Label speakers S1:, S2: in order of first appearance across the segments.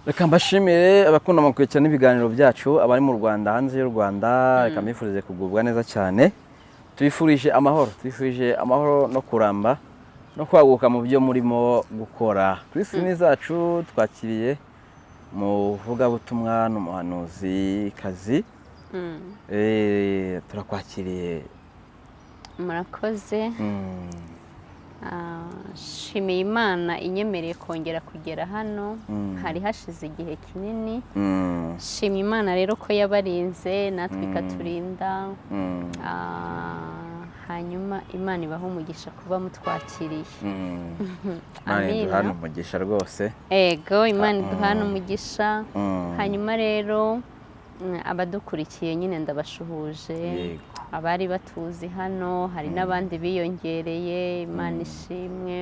S1: Reka mbashimire abakunda mukurikirana ibiganiro byacu abari mu Rwanda hanze y'u Rwanda reka mbifurize kugubwa neza cyane tubifurije amahoro no kuramba no kwaguka mu byo murimo gukora kuri sini zacu twakiriye mu vuga butumwa n'umuhanuzi kazi turakwakiriye
S2: murakoze shimiye Imana inyemereye kongera kugera hano hari hashize igihe kinini shimiye Imana rero ko yabarinze natwe ikaturinda hanyuma Imana ibaho umugisha kuba mutwakiriye
S1: Imana iduhana umugisha rwose
S2: ego Imana iduhana umugisha hanyuma rero abadukurikiye nyine ndabashuhuje abari batuzi hano hari n'abandi biyongereye Imana ishimwe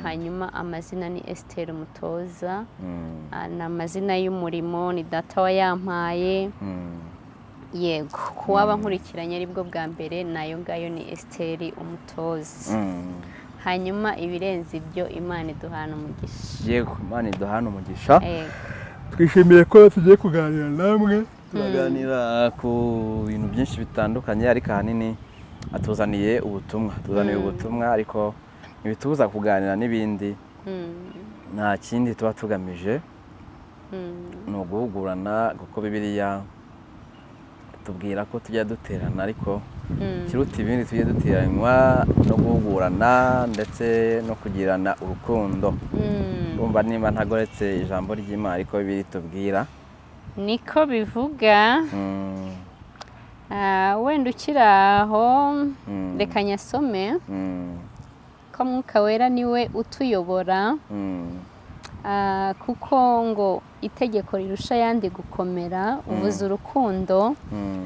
S2: hanyuma amazina ni Esther Mutoza na amazina y'umurimo ni data wa yampaye yego kuwaba nkurikiranye aribwo bwa mbere nayo ngayo ni Esther Umutoza hanyuma ibirenze ibyo Imana iduhana umugisha
S1: yego Imana iduhana umugisha twishimiye ko tugiye kuganira namwe tuganira ku bintu byinshi bitandukanye ariko ahanini atuzaniye ubutumwa ariko ntibitubuza kuganira n'ibindi nta kindi tuba tugamije ni uguhugurana kuko Bibiliya tubwira ko tujya duterana ariko kiruta ibindi tujye duteranywa no guhugurana ndetse no kugirana urukundo urumva nimba ntagoretse ijambo ry'Imana ariko Bibiliya tubwira
S2: niko bivuga wenda ukiri aho reka nyasome ko Mwuka Wera niwe utuyobora kuko ngo itegeko rirusha ayandi gukomera ubuze urukundo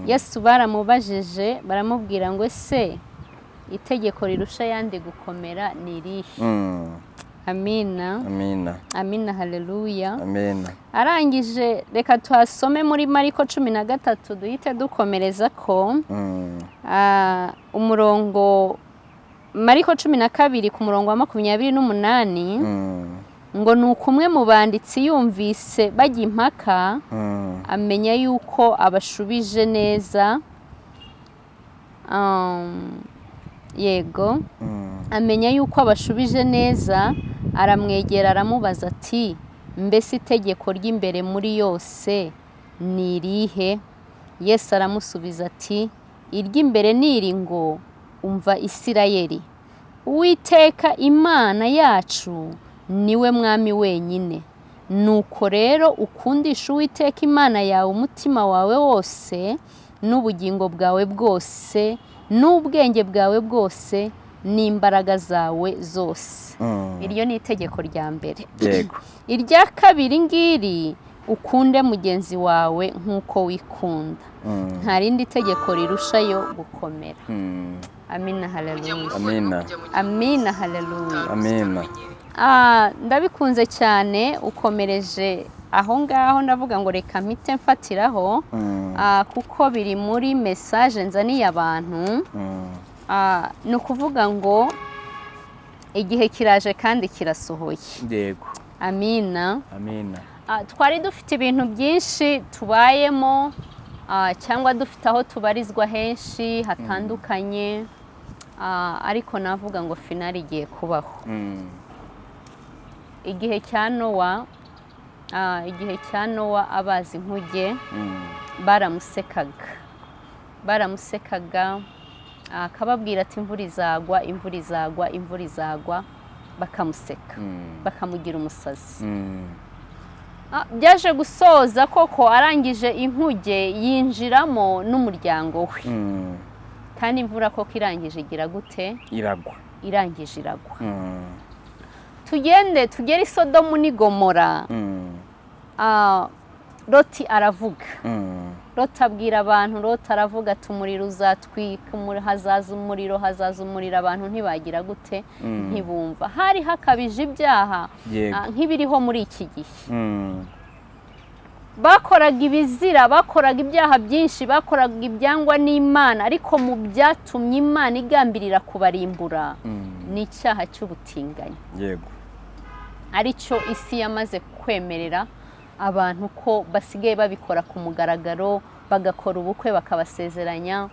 S2: Yesu baramubajije baramubwira ngo ese itegeko rirusha ayandi gukomera ni irihe amina haleluya arangije reka tuhasome muri Mariko 13 duhite dukomereza ko umurongo Mariko 12 ku murongo wa 28 ngo ni ukumwe mu banditsi yumvise bajya impaka amenya yuko abashubije neza yego amenya yuko abashubije neza aramwegera aramubaza ati mbese itegeko ry'imbere muri yose ni irihe Yesu aramusubiza ati iry'imbere ni iri ngo umva Isirayeli Uwiteka Imana yacu niwe mwami wenyine nuko rero ukundisha Uwiteka Imana yawe umutima wawe wose n'ubugingo bwawe bwose n'ubwenge bwawe bwose n'imbaraga zawe zose iryo ni itegeko rya mbere irya kabiri ngiri ukunde mugenzi wawe nk'uko wikunda nta rindi tegeko rirushayo gukomera amina haleluya amina haleluya ndabikunze cyane ukomereje aho ngaho ndavuga ngo reka mpite mfatiraho kuko biri muri message nzaniye abantu ni ukuvuga ngo igihe kiraje kandi kirasohoye
S1: yego
S2: amina twari dufite ibintu byinshi tubayemo cyangwa dufite aho tubarizwa henshi hatandukanye ariko navuga ngo finali igiye kubaho igihe cya Nowa abazi inkuge baramusekaga akababwira ati imvura izagwa bakamuseka bakamugira umusazi byaje gusoza koko arangije inkuge yinjiramo n'umuryango we kandi imvura koko irangije igira gute irangije iragwa tugere i Sodomu n'i Gomora Loti aravuga Loti abwira abantu Loti aravuga ati umuriro uzatwika hazaza umuriro abantu ntibagira gute ntibumva hari hakabije ibyaha nk'ibiriho muri iki gihe bakoraga ibizira bakoraga ibyaha byinshi bakoraga ibyangwa n'Imana ariko mu byatumye Imana igambirira kubarimbura ni icyaha cy'ubutinganyi
S1: yego
S2: aricyo isi yamaze kwemerera abantu ko basigaye babikora ku mugaragaro, bagakora ubukwe bakabasezeranya.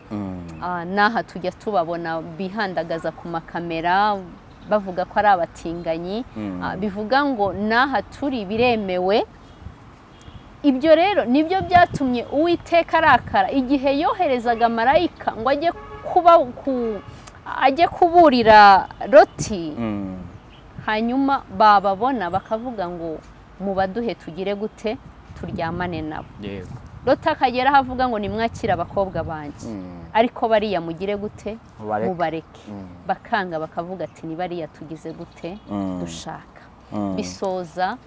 S2: N'aha tujya tubabona bihandagaza ku makamera bavuga ko ari abatinganyi. Bivuga ngo n'aha turi biremewe. Ibyo rero nibyo byatumye Uwiteka arakara igihe yoherezaga marayika ngo ajye kuburira Loti. Hanyuma bababona bakavuga ngo mubaduhe tugire gute, turyamane nabo. Loti akagera havuga ngo nimwakire abakobwa banjye, ariko bariya mugire gute, mubareke. Bakanga bakavuga ati ni bariya tugize gute dushaka. Bisoza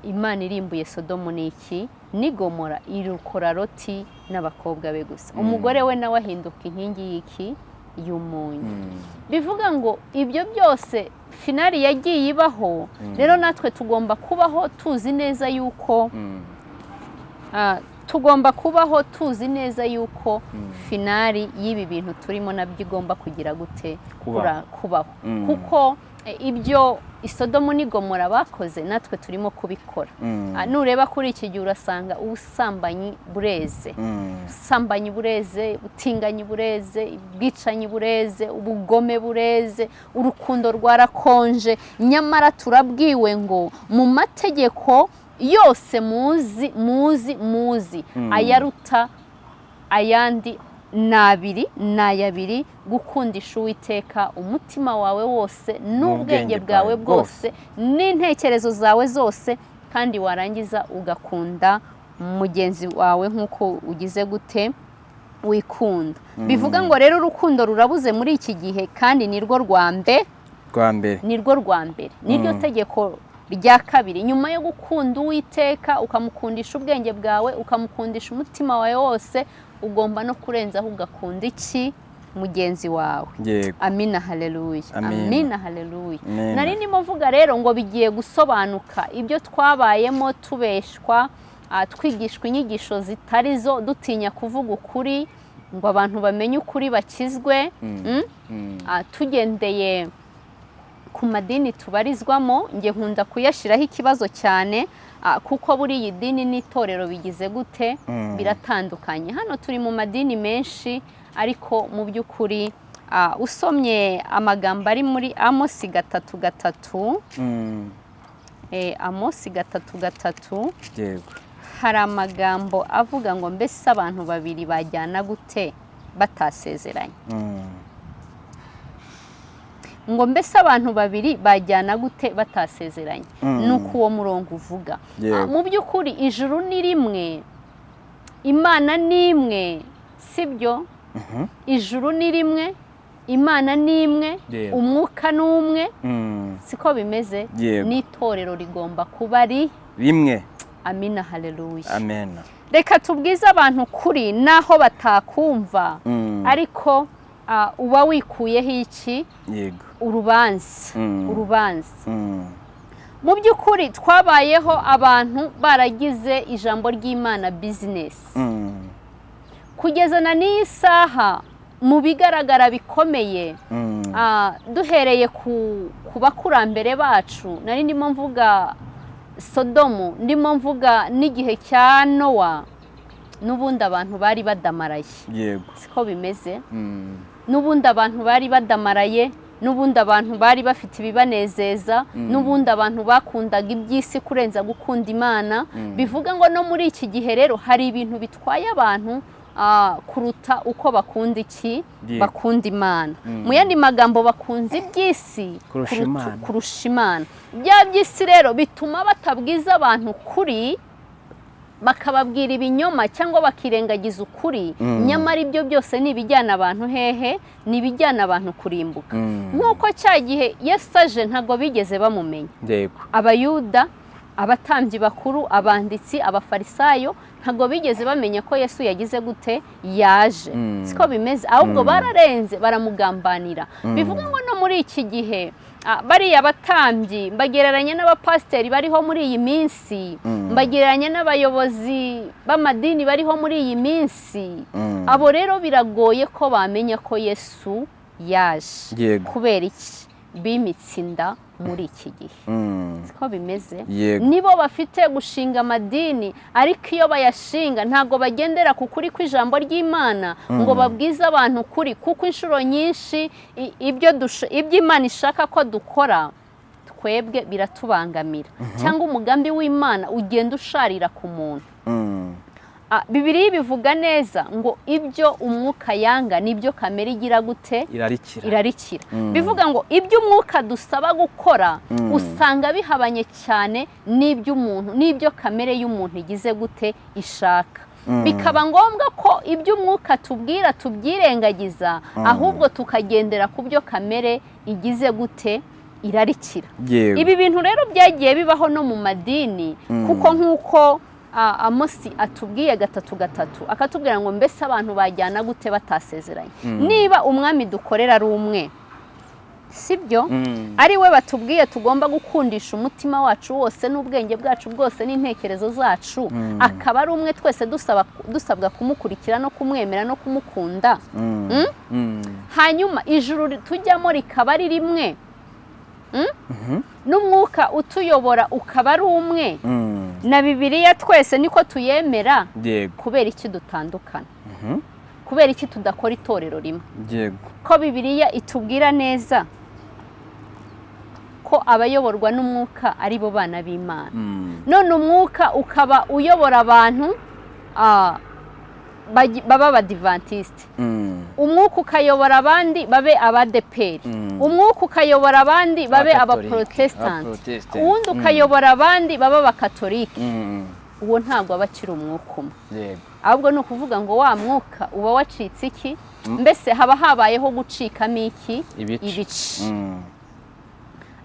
S2: Imana irimbuye Sodomu n'iki n'Igomora, irukora Loti n'abakobwa be gusa. Umugore we nawe ahinduka inkingi y'iki, y'umunyu. Bivuga ngo ibyo byose finali yagiye ibaho. Rero natwe tugomba kubaho tuzi neza yuko finali y'ibi bintu turimo nabyo igomba kugira gute, kubaho. Kuko ibyo Sodomu n'Igomora bakoze natwe turimo kubikora. Nureba kuri iki gihe urasanga ubusambanyi bureze, ubusambanyi bureze, ubutinganyi bureze, ubwicanyi bureze, ubugome bureze, urukundo rwarakonje. Nyamara turabwiwe ngo mu mategeko yose muzi ayaruta ayandi n'ayabiri, gukundisha Uwiteka umutima wawe wose n'ubwenge bwawe bwose n'intekerezo zawe zose, kandi warangiza ugakunda mugenzi wawe nk'uko ugize gute, wikunda. Bivuga ngo rero urukundo rurabuze muri iki gihe, kandi nirwo rwa mbere, niryo tegeko rya kabiri. Nyuma yo gukunda Uwiteka ukamukundisha ubwenge bwawe, ukamukundisha umutima wawe wose, ugomba no kurenzaho ugakunda iki, mugenzi wawe. Amina, haleluya. Amina, haleluya. Nari ndimo mvuga rero ngo bigiye gusobanuka ibyo twabayemo tubeshwa, twigishwa inyigisho zitari zo, dutinya kuvuga ukuri ngo abantu bamenye ukuri bakizwe, tugendeye ku madini tubarizwamo. Nge nkunda kuyashiraho ikibazo cyane, kuko buri iyi dini n'itorero bigize gute, biratandukanye. Hano turi mu madini menshi, ariko mu by'ukuri usomye amagambo ari muri Amosi 3:3, Amosi 3:3, hari amagambo avuga ngo mbese abantu babiri bajyana gute batasezeranye. Ngo mbese abantu babiri bajyana gute batasezeranye. Nuko uwo murongo uvuga. Mu by'ukuri ijuru ni rimwe, Imana ni imwe, sibyo? Ijuru ni rimwe, Imana ni imwe, umwuka ni umwe. Siko bimeze? N'itorero rigomba kuba ari rimwe. Amina, haleluya. Amen. Reka tubwize abantu kuri naho batakumva, ariko uba wikuyeho iki, urubanza. Mu by'ukuri twabayeho abantu baragize ijambo ry'Imana business, kugeza na n'iyi saha mu bigaragara bikomeye. Duhereye ku bakurambere bacu, nari ndimo mvuga Sodomu, ndimo mvuga n'igihe cya Nowa, n'ubundi abantu bari badamaraye. Siko bimeze? N'ubundi abantu bari badamaraye, n'ubundi abantu bari bafite ibibanezeza, n'ubundi abantu bakundaga iby'isi kurenza gukunda Imana. Bivuga ngo no muri iki gihe rero hari ibintu bitwaye abantu kuruta uko bakunda iki, bakunda Imana. Mu yandi magambo, bakunze iby'isi kurusha Imana. Bya by'isi rero bituma batabwiza abantu kuri, bakababwira ibinyoma cyangwa bakirengagiza ukuri. Nyamara ibyo byose ni ibijyana abantu hehe, ni ibijyana abantu kurimbuka. Nk'uko cya gihe Yesu aje ntabwo bigeze bamumenya. Abayuda, abatambyi bakuru, abanditsi, abafarisayo ntabwo bigeze bamenya ko Yesu yagize gute, yaje. Siko bimeze? Ahubwo bararenze baramugambanira. Bivuga ngo no muri iki gihe bariya batambyi mbagereranya n'abapasiteri bariho muri iyi minsi, mbagereranya n'abayobozi b'amadini bariho muri iyi minsi. Abo rero biragoye ko bamenya ko Yesu yaje. Kubera iki? b'imitsinda muri iki gihe. Siko bimeze.
S1: Nibo
S2: bafite gushinga amadini, ariko iyo bayashinga ntago bagendera ku kuri kw'ijambo ry'Imana ngo babwize abantu kuri, kuko inshuro nyinshi ibyo Imana ishaka ko dukora twebwe biratubangamira, cyangwa umugambi w'Imana ugenda usharira ku muntu. Bibiliya bivuga neza ngo ibyo umwuka yanga nibyo kamere igira gute? Irarikira. Bivuga ngo ibyo umwuka dusaba gukora usanga bihabanye cyane n'ibyo kamere y'umuntu igize gute ishaka. Bikaba ngombwa ko ibyo umwuka tubwira tubyirengagiza, ahubwo tukagendera ku byo kamere igize gute irarikira. Ibi bintu rero byagiye bibaho no mu madini, kuko nk'uko Amosi atubwiye 3:3 akatubwira ngo mbese abantu bajyana gute batasezeranye? Niba umwami dukorera ari umwe, sibyo? Ari we batubwiye tugomba gukundisha umutima wacu wose n'ubwenge bwacu bwose n'intekerezo zacu, akaba ari umwe twese dusabwa kumukurikira no kumwemera no kumukunda. Hanyuma ijuru tujyamo rikaba ari rimwe, n'umwuka utuyobora ukaba ari umwe, na Bibiliya twese niko tuyemera. Kubera iki dutandukana? Kubera iki tudakora itorero rimwe? Ko Bibiliya itubwira neza ko abayoborwa n'umwuka ari bo bana b'Imana. None umwuka ukaba uyobora abantu baba abadivantiste, umwuka ukayobora abandi babe abadeperi, umwuka ukayobora abandi babe abaprotestante, uwundi ukayobora abandi baba abakatolike. Uwo ntabwo aba akiri umwuka umwe, ahubwo ni ukuvuga ngo wa mwuka uba wacitse iki? Mbese haba habayeho gucikamo iki? Ibice.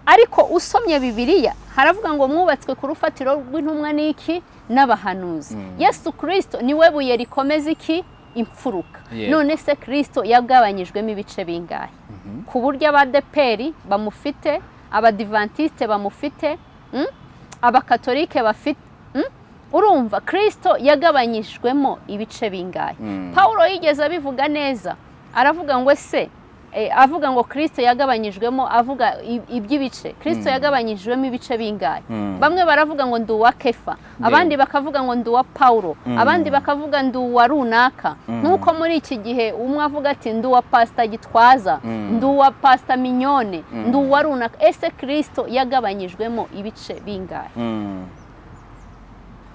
S2: Ariko usomye Bibiliya haravuga ngo mwubatswe ku rufatiro rw'intumwa n'iki? N'abahanuzi. Yesu Kristo niwe buye rikomeza iki? Imfuruka. None se Kristo yagabanyijwemo ibice bingahe? Ku buryo abadeperi bamufite, abadivantiste bamufite, abakatolike bafite. Urumva Kristo yagabanyijwemo ibice bingahe? Paulo yigeze abivuga neza, aravuga ngo avuga ngo Kristo yagabanyijwemo, avuga iby'ibice. Kristo yagabanyijwemo ibice bingahe? Bamwe baravuga ngo ndi uwa Kefa, abandi bakavuga ngo ndi uwa Paulo, abandi bakavuga ndi uwa runaka. Nkuko muri iki gihe umwe avuga ati ndi uwa Pastor Gitwaza, ndi uwa Pastor Mignone, ndi uwa runaka. Ese Kristo yagabanyijwemo ibice bingahe?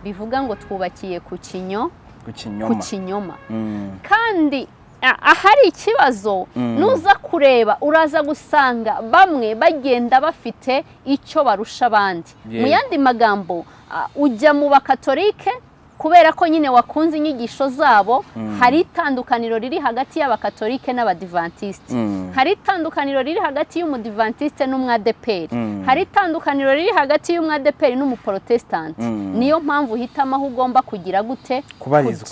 S2: Bivuga ngo twubakiye ku kinyoma. Kandi ahari ikibazo nuza kureba uraza gusanga bamwe bagenda bafite icyo barusha abandi. Mu yandi magambo, ujya mu bakatolike kubera ko nyine wakunze inyigisho zabo. Hari itandukaniro riri hagati y'abakatolike n'abadivantiste, hari itandukaniro riri hagati y'umudivantiste n'umwadeperi, hari itandukaniro riri hagati y'umwadeperi n'umuprotestante. Niyo mpamvu uhitamo aho ugomba kugira gute? Kubarizwa.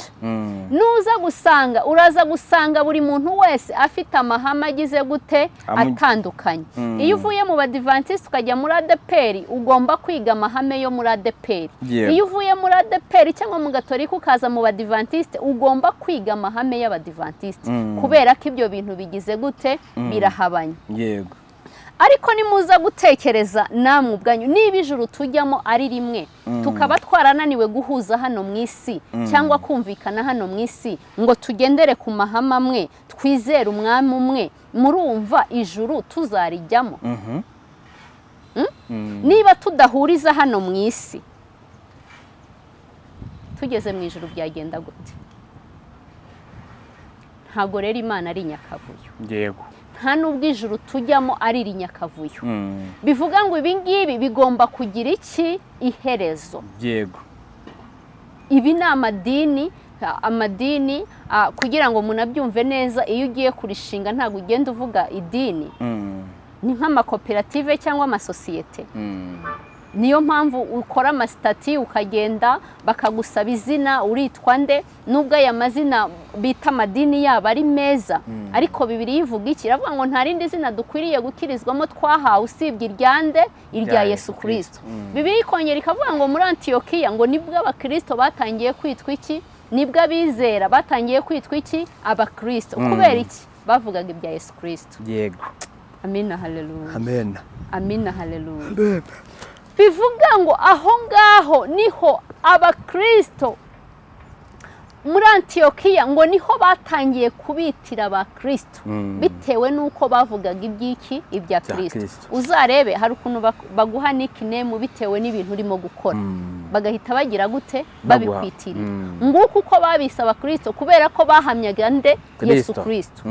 S2: Uraza gusanga buri muntu wese afite amahame agize gute? Atandukanye. Iyo uvuye mu badivantiste ukajya muri adeperi, ugomba kwiga amahame yo muri adeperi. Iyo uvuye muri adeperi cyangwa mu gatolika ukaza mu badivantiste, ugomba kwiga amahame y'abadivantiste, kubera ko ibyo bintu bigize gute? Birahabanye. Yego. Ariko nimuza gutekereza namwe ubwanyu, niba ijuru tujyamo ari rimwe, tukaba twarananiwe guhuza hano mu isi cyangwa kumvikana hano mu isi ngo tugendere ku mahame amwe, twizere umwami umwe, murumva ijuru tuzarijyamo? Niba tudahuriza hano mu isi, tugeze mu ijuru byagenda gute? Ntabwo rero Imana ari nyakavuyo. Yego. Nta nubwo ijuru tujyamo ari inyakavuyo. Bivuga ngo ibi ngibi bigomba kugira iki? Iherezo. Yego. Ibi ni amadini kugira ngo munabyumve neza, iyo ugiye kurishinga ntabwo ugenda uvuga idini. Ni nk'amakoperative cyangwa amasosiyete. Niyo mpamvu ukora amasitati ukagenda bakagusaba izina, uritwa nde? Nubwo aya mazina bita amadini yabo ari meza, ariko Bibiliya ivuga iki? Iravuga ngo nta rindi zina dukwiriye gukirizwamo twahawe usibye iryande? Irya Yesu Kristo. Bibiliya ikongera ikavuga ngo muri Antiyokiya ngo nibwo abakristo batangiye kwitwa iki? Nibwo abizera batangiye kwitwa iki? Abakristo. Kubera iki? Bavugaga ibya Yesu Kristo. Yego. amina haleluya
S1: amen
S2: amina haleluya bivuga ngo aho ngaho niho abakristo muri Antiyokiya ngo niho batangiye kubitira abakristo bitewe nuko bavugaga iby'iki ibya Kristo. Uzarebe hari ukuntu baguha nickname bitewe n'ibintu urimo gukora bagahita bagira gute babikwitirira nguko uko babisa abakristo kubera ko bahamyaga nde Yesu Kristo.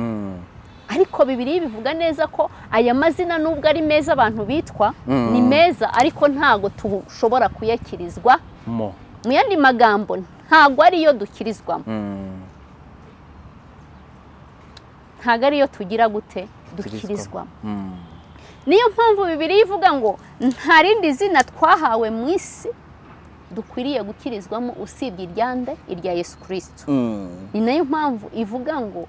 S2: Ariko Bibiliya bivuga neza ko aya mazina nubwo ari meza abantu bitwa ni meza ariko ntago tushobora kuyakirizwa mu yandi magambo ntago ariyo dukirizwamo ntago ariyo tugira gute dukirizwamo. Niyo mpamvu Bibiliya ivuga ngo nta rindi zina twahawe mu isi dukwiriye gukirizwamo usibye iryande irya Yesu Kristo. Ni nayo mpamvu ivuga ngo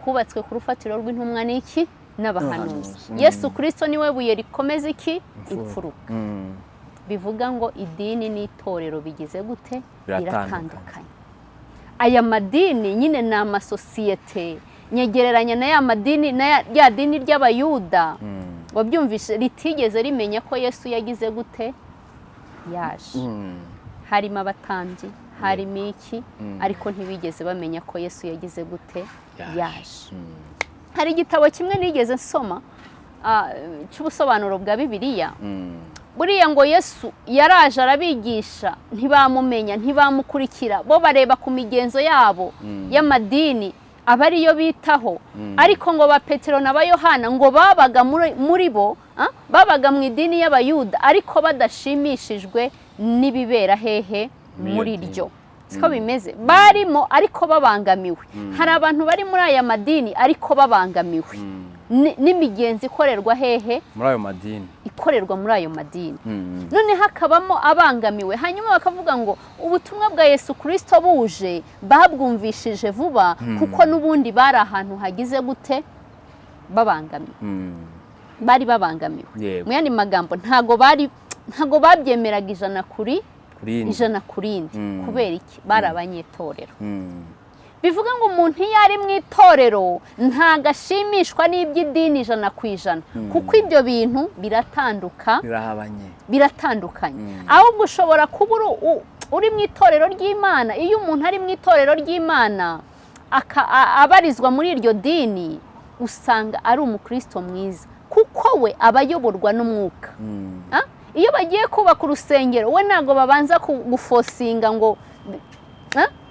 S2: kubatswe ku rufatiro rw'intumwa n'iki n'abahanuzi. Yesu Kristo niwe buye rikomeza iki imfuruka. Bivuga ngo idini n'itorero bigize gute biratandukanye. Aya madini nyine ni amasosiyete nyegereranya na ya madini na ya dini ry'abayuda wabyumvise ritigeze rimenya ko Yesu yagize gute yaje. Harimo abatambyi harimo iki ariko ntibigeze bamenya ko Yesu yagize gute yaje. Hari igitabo kimwe nigeze nsoma cy'ubusobanuro bwa Bibiliya. Buriya ngo Yesu yaraje arabigisha ntibamumenya ntibamukurikira bo bareba ku migenzo yabo y'amadini abariyo bitaho ariko ngo ba Petero na ba Yohana ngo babaga muri bo babaga mu idini y'abayuda ariko badashimishijwe n'ibibera hehe muri ryo. Siko bimeze barimo ariko babangamiwe. Hari abantu bari muri aya madini ariko babangamiwe n'imigenzo ikorerwa hehe
S1: muri ayo madini
S2: ikorerwa muri ayo madini. None hakabamo abangamiwe hanyuma bakavuga ngo ubutumwa bwa Yesu Kristo buje babwumvishije vuba kuko nubundi bari ahantu hagize gute babangamiwe. Bari babangamiwe mu yandi magambo ntago babyemeraga ijana kuri kubera iki bari abanyetorero. Bivuga ngo umuntu iyo ari mu itorero ntagashimishwa n'iby'idini 100% kuko ibyo bintu biratandukanye. Ahubwo ushobora kuba uri mu itorero ry'Imana. Iyo umuntu ari mu itorero ry'Imana abarizwa muri iryo dini usanga ari umukristo mwiza kuko we abayoborwa n'umwuka. Iyo bagiye kubaka urusengero we ntago babanza gufosinga ngo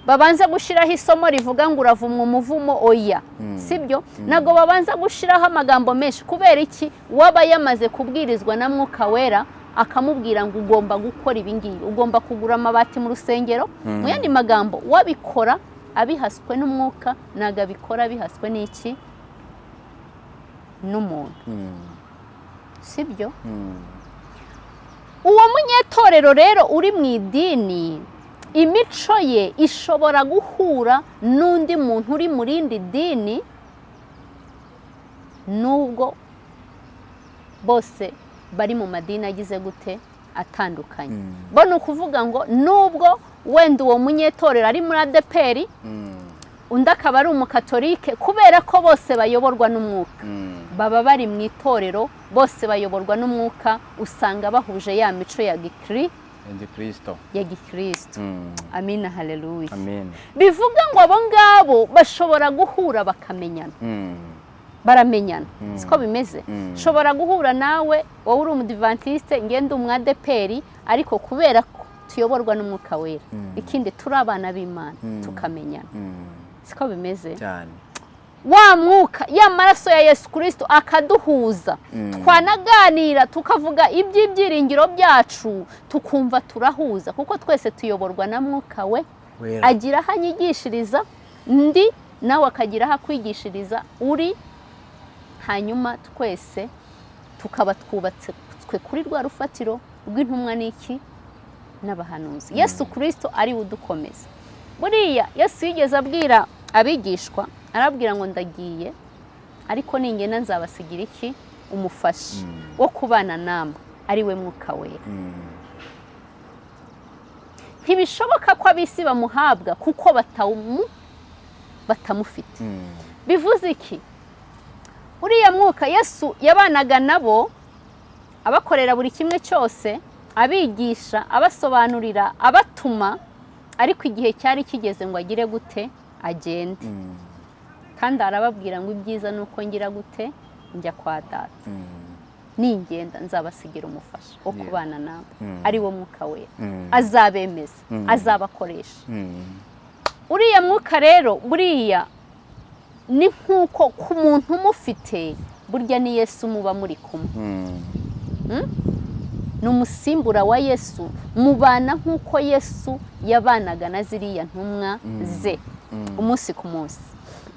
S2: babanza gushiraho isomo rivuga ngo uravumwa umuvumo oya sibyo. Ntago babanza gushiraho amagambo menshi kubera iki waba yamaze kubwirizwa na mwuka wera akamubwira ngo ugomba gukora ibingibi ugomba kugura amabati mu rusengero. Mu yandi magambo wabikora abihaswe n'umwuka naga abikora bihaswe n'iki n'umuntu sibyo. Uwo munyetorero rero uri mu idini imico ye ishobora guhura n'undi muntu uri mu rindi dini nubwo bose bari mu madini agize gute atandukanye. Bo nukuvuga ngo nubwo wenda uwo munyetorero ari muri ADPR undi akaba ari umukatolike kubera ko bose bayoborwa n'umwuka baba bari mu itorero bose bayoborwa n'umwuka usanga bahuje ya mico ya Gikristo amina haleluya. Bivuga ngo abo ngabo bashobora guhura bakamenyana baramenyana. Siko bimeze shobora guhura nawe wowe uri umudivantiste ngende umwadeperi ariko kubera ko tuyoborwa n'umwuka wera ikindi turi abana b'Imana tukamenyana. Siko bimeze cyane. Wa mwuka ya maraso ya Yesu Kristo akaduhuza twanaganira tukavuga iby'ibyiringiro byacu tukumva turahuza kuko twese tuyoborwa na mwuka we agira hanyigishiriza ndi nawe akagira hakwigishiriza uri hanyuma twese tukaba twubatse kuri rwa rufatiro rw'intumwa n'iki n'abahanuzi. Yesu Kristo ari udukomeza. Buriya Yesu yigeze abwira abigishwa arabwira ngo ndagiye ariko ningena nzabasigira iki umufasha wo kubana namwe ari we mwuka wera. Ntibishoboka ko abisi bamuhabwa kuko batamufite. Bivuze iki uriya mwuka Yesu yabanaga nabo abakorera buri kimwe cyose, abigisha, abasobanurira, abatuma, ariko igihe cyari kigeze ngo agire gute, agende. Kandi arababwira ngo ibyiza nuko ngira gute, njya kwa Data. Ningenda nzabasigira umufasha wo kubana nabo, ari wo mwuka wera, azabemeza, azabakoresha. Uriya mwuka rero buriya ni nkuko ku muntu umufite, burya ni Yesu muba muri kumwe. Ni umusimbura wa Yesu, mubana nkuko Yesu yabanaga na ziriya ntumwa ze umunsi ku munsi.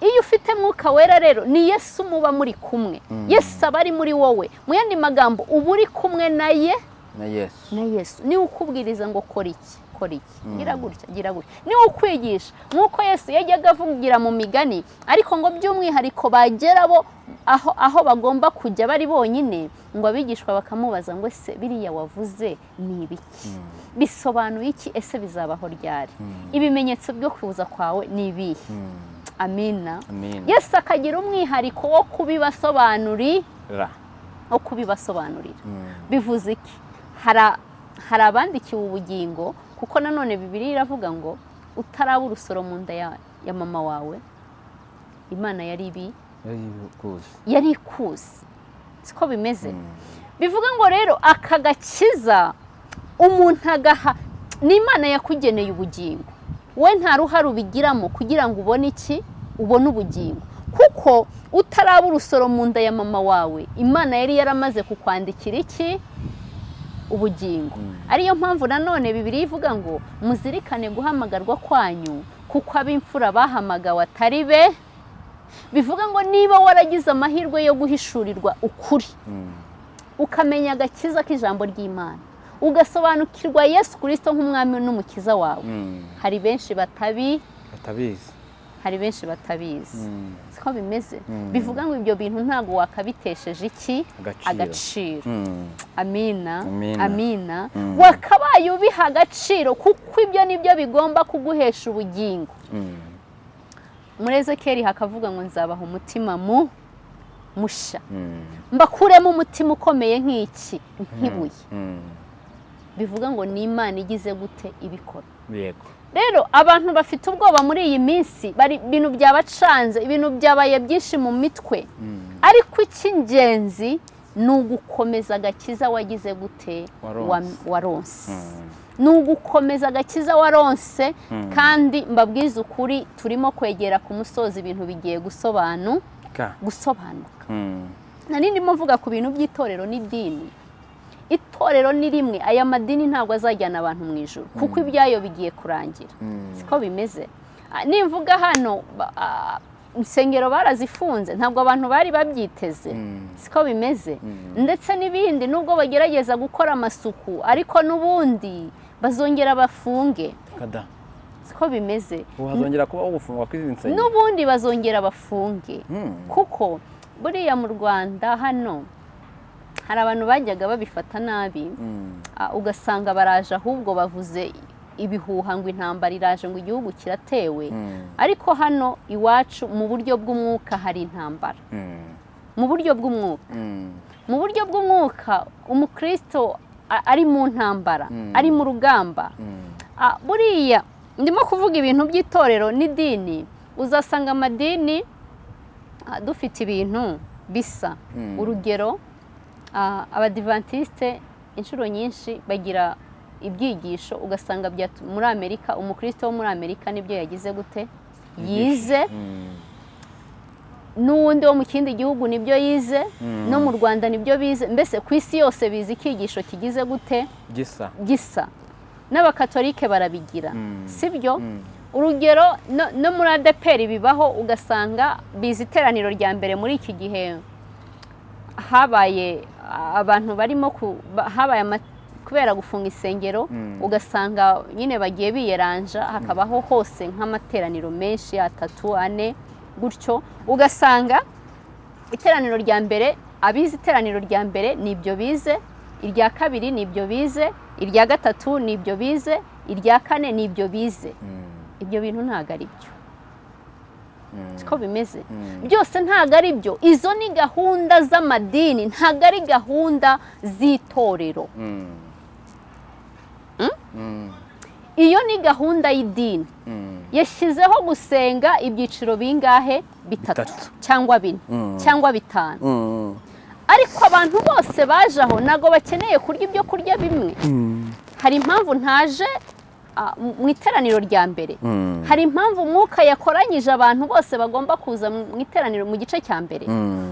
S2: Iyo ufite mwuka wera rero ni Yesu muba muri kumwe. Yesu aba ari muri wowe, mu yandi magambo uba uri kumwe na Yesu. Ni ukubwiriza ngo kora iki, kora iki, gira gutya, gira gutya. Ni ukwigisha nkuko Yesu yajyaga avugira mu migani, ariko ngo by'umwihariko bagera bo aho bagomba kujya bari bonyine, ngo abigishwa bakamubaza ngo ese biriya wavuze ni ibiki, bisobanuye iki, ese bizabaho ryari, ibimenyetso byo kuza kwawe ni ibihe. Amina. Yesu akagira umwihariko wo kubibasobanurira. Bivuze iki? Hari abandikiwe ubugingo, kuko nanone Bibiliya iravuga ngo utaraba urusoro mu nda ya mama wawe, Imana yari ikuzi. Siko bimeze. Bivuga ngo rero aka gakiza umuntu agaha, ni Imana yakugeneye ubugingo, we nta ruhare ubigiramo kugira ngo ubone iki, ubone ubugingo. Kuko utaraba urusoro mu nda ya mama wawe, Imana yari yaramaze kukwandikira iki, ubugingo. Ariyo mpamvu nanone Bibiliya ivuga ngo muzirikane guhamagarwa kwanyu, kuko ab'imfura bahamagawe atari be. Bivuga ngo niba waragize amahirwe yo guhishurirwa ukuri, ukamenya agakiza k'ijambo ry'Imana, ugasobanukirwa Yesu Kristo nk'umwami n'umukiza wawe, hari benshi batabizi. Siko bimeze. Bivuga ngo ibyo bintu ntago wakabitesheje iki, agaciro. Amina. Wakabaye ubiha agaciro, kuko ibyo nibyo bigomba kuguhesha ubugingo. Muri Ezekiyeli hakavuga ngo nzabaha umutima musha, mbakuremo umutima ukomeye nk'iki, nk'ibuye. Bivuga ngo ni Imana igize gute ibikora. Rero abantu bafite ubwoba muri iyi minsi, bari ibintu byabacanze, ibintu byabaye byinshi mu mitwe, ariko icy'ingenzi ni ugukomeza agakiza wagize gute, waronse. Ni ugukomeza agakiza waronse. Kandi mbabwiza ukuri, turimo kwegera ku musozi, ibintu bigiye gusobanuka. Nari ndimo mvuga ku bintu by'itorero n'idini. Itorero ni rimwe, aya madini ntabwo azajyana abantu mu ijuru, kuko ibyayo bigiye kurangira. Siko bimeze. Nimvuga hano insengero barazifunze, ntabwo abantu bari babyiteze. Siko bimeze. Ndetse n'ibindi, nubwo bagerageza gukora amasuku, ariko n'ubundi bazongera bafunge. Siko bimeze.
S1: Bazongera kuba gufungwa kw'izi nsengero.
S2: N'ubundi bazongera bafunge. Kuko buriya mu Rwanda hano hari abantu bajyaga babifata nabi, ugasanga baraje ahubwo bavuze ibihuha ngo intambara iraje, ngo igihugu kiratewe. Ariko hano iwacu mu buryo bw'umwuka hari intambara. Mu buryo bw'umwuka umukristo ari mu ntambara, ari mu rugamba. Buriya ndimo kuvuga ibintu by'itorero n'idini, uzasanga amadini dufite ibintu bisa. Urugero, abadivantisite inshuro nyinshi bagira ibyigisho, ugasanga muri Amerika, umukristo wo muri Amerika nibyo yagize gute, yize. N'uwundi wo mu kindi gihugu nibyo yize, no mu Rwanda nibyo bize. Mbese ku isi yose bize icyigisho kigize gute, gisa. N'abakatolike barabigira, sibyo? Urugero, no muri ADPR bibaho, ugasanga bize iteraniro rya mbere muri iki gihe habaye abantu barimo habaye kubera gufunga isengero, ugasanga nyine bagiye biyeranja, hakabaho hose nk'amateraniro menshi 3, 4 gutyo. Ugasanga iteraniro rya mbere, abize iteraniro rya mbere nibyo bize, irya kabiri nibyo bize, irya gatatu nibyo bize, irya kane nibyo bize. Ibyo bintu ntago ari byo. siko bimeze byose ntago ari byo. Izo ni gahunda z'amadini, ntago ari gahunda z'itorero. Iyo ni gahunda y'idini yashyizeho gusenga ibyiciro bingahe? Bitatu cyangwa 4 cyangwa 5. Ariko abantu bose baje aho ntago bakeneye kurya ibyo kurya bimwe. Hari impamvu ntaje mu iteraniro rya mbere, hari impamvu umwuka yakoranyije abantu bose bagomba kuza mu iteraniro mu gice cya mbere,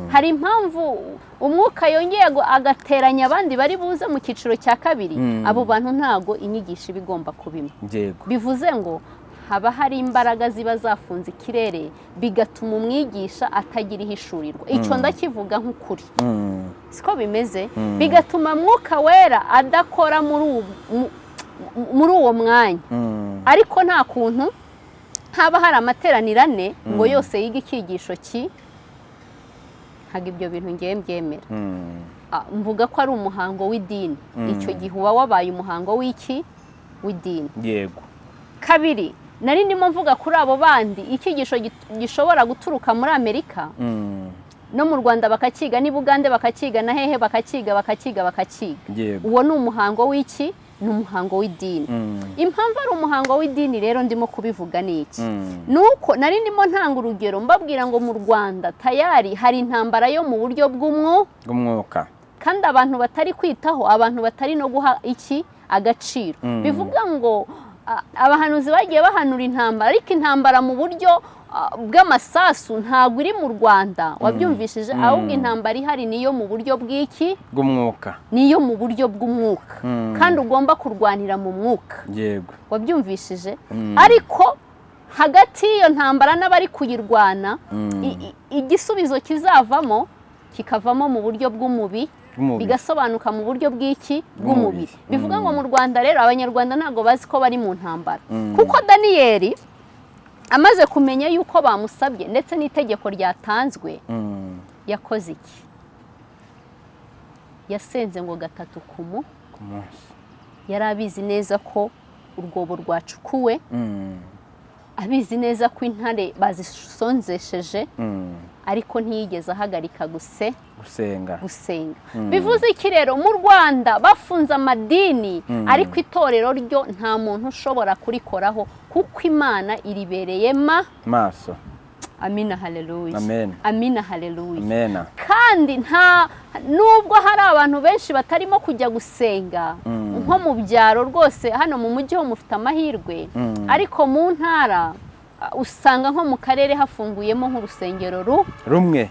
S2: hari impamvu umwuka yongeye agateranya abandi bari buze mu cyiciro cya kabiri. Abo bantu ntago inyigisho ibigomba kubimwe. Bivuze ngo haba hari imbaraga ziba zafunze ikirere bigatuma umwigisha atagira ihishurirwa. Icyo ndakivuga nk'ukuri, siko bimeze. Bigatuma mwuka wera adakora muri uwo mwanya. Ariko nta kuntu haba hari amateraniro 4 ngo yose yiga icyigisho ntabwo ibyo bintu ngiye mbyemera. Mvuga ko ari umuhango w'idini. Icyo gihe uba wabaye umuhango w'idini.
S1: Yego.
S2: Kabiri, nari ndimo mvuga kuri abo bandi icyigisho gishobora guturuka muri Amerika no mu Rwanda bakakiga, ni Bugande bakakiga, na hehe bakakiga. Uwo ni umuhango ni umuhango w'idini. Impamvu ari umuhango w'idini rero ndimo kubivuga ni iki? Nuko nari ndimo ntanga urugero mbabwira ngo mu Rwanda tayari hari intambara yo mu buryo bw'umwuka, kandi abantu batari kwitaho, abantu batari no guha agaciro. Bivuga ngo abahanuzi bagiye bahanura intambara, ariko intambara mu buryo bw'amasasu ntabwo iri mu Rwanda, wabyumvishije. Ahubwo intambara ihari niyo mu buryo bw'umwuka, niyo mu buryo bw'umwuka, kandi ugomba kurwanira mu mwuka.
S1: Yego,
S2: wabyumvishije. Ariko hagati y'iyo ntambara n'abari kuyirwana, igisubizo kikavamo mu buryo bw'umubiri, bigasobanuka mu buryo bw'umubiri. Bivuga ngo mu Rwanda rero abanyarwanda ntago bazi ko bari mu ntambara, kuko Daniyeli amaze kumenya yuko bamusabye ndetse n'itegeko ryatanzwe, yakoze iki? Yasenze ngo 3 ku munsi. Yari abizi neza ko urwobo rwacukuwe, abizi neza ko intare bazisonzesheje, ariko ntiyigeze ahagarika gusenga. Bivuze iki rero? Mu Rwanda bafunze amadini, ariko itorero ryo nta muntu ushobora kurikoraho, kuko Imana iribereye maso. Amina, haleluya. Amina, haleluya. Kandi nubwo hari abantu benshi batarimo kujya gusenga nko mu byaro rwose, hano mu mujyi ho mufite amahirwe, ariko mu ntara usanga nko mu karere hafunguyemo nk'urusengero rumwe,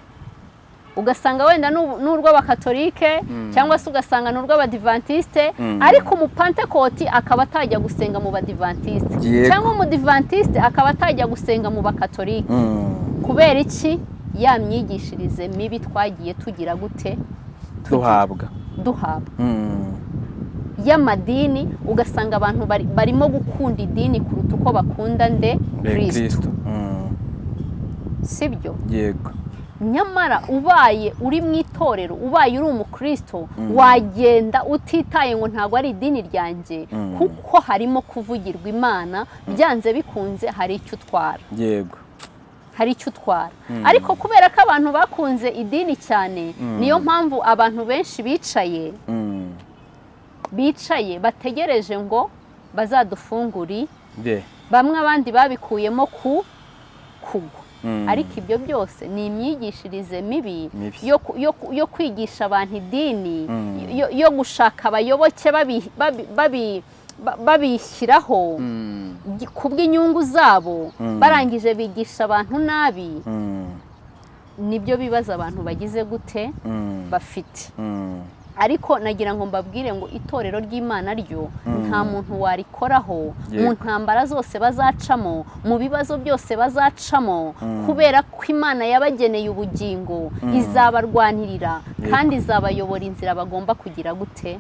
S2: ugasanga wenda n'urw'abakatolike cyangwa se ugasanga n'urw'abadivantiste, ariko umupantekoti akaba atajya gusenga mu badivantiste, cyangwa umudivantiste akaba atajya gusenga mu bakatolike. Kubera iki? Ya myigishirize mibi twagiye tugira gute? Duhabwa y'amadini. Ugasanga abantu barimo gukunda idini kuruta uko bakunda Kristo. Sibyo?
S1: Yego.
S2: Nyamara ubaye uri mu itorero, ubaye uri umukristo, wagenda utitaye ngo ntabwo ari idini ryanjye, kuko harimo kuvugirwa Imana, byanze bikunze hari icyo utwara.
S1: Yego,
S2: hari icyo utwara. Ariko kubera ko abantu bakunze idini cyane, niyo mpamvu abantu benshi bicaye bategereje ngo bazadufungurire. Bamwe abandi babikuyemo kugwa. Ariko ibyo byose ni imyigishirize mibi yo kwigisha abantu idini, yo gushaka abayoboke babishyiraho kubw'inyungu zabo, barangije bigisha abantu nabi. Nibyo bibaza abantu bagize gute bafite. Ariko nagira ngo mbabwire ngo itorero ry'Imana ryo nta muntu warikoraho mu ntambara zose bazacamo, mu bibazo byose bazacamo, kubera ko Imana yabageneye ubugingo, izabarwanirira kandi izabayobora inzira bagomba kugira gute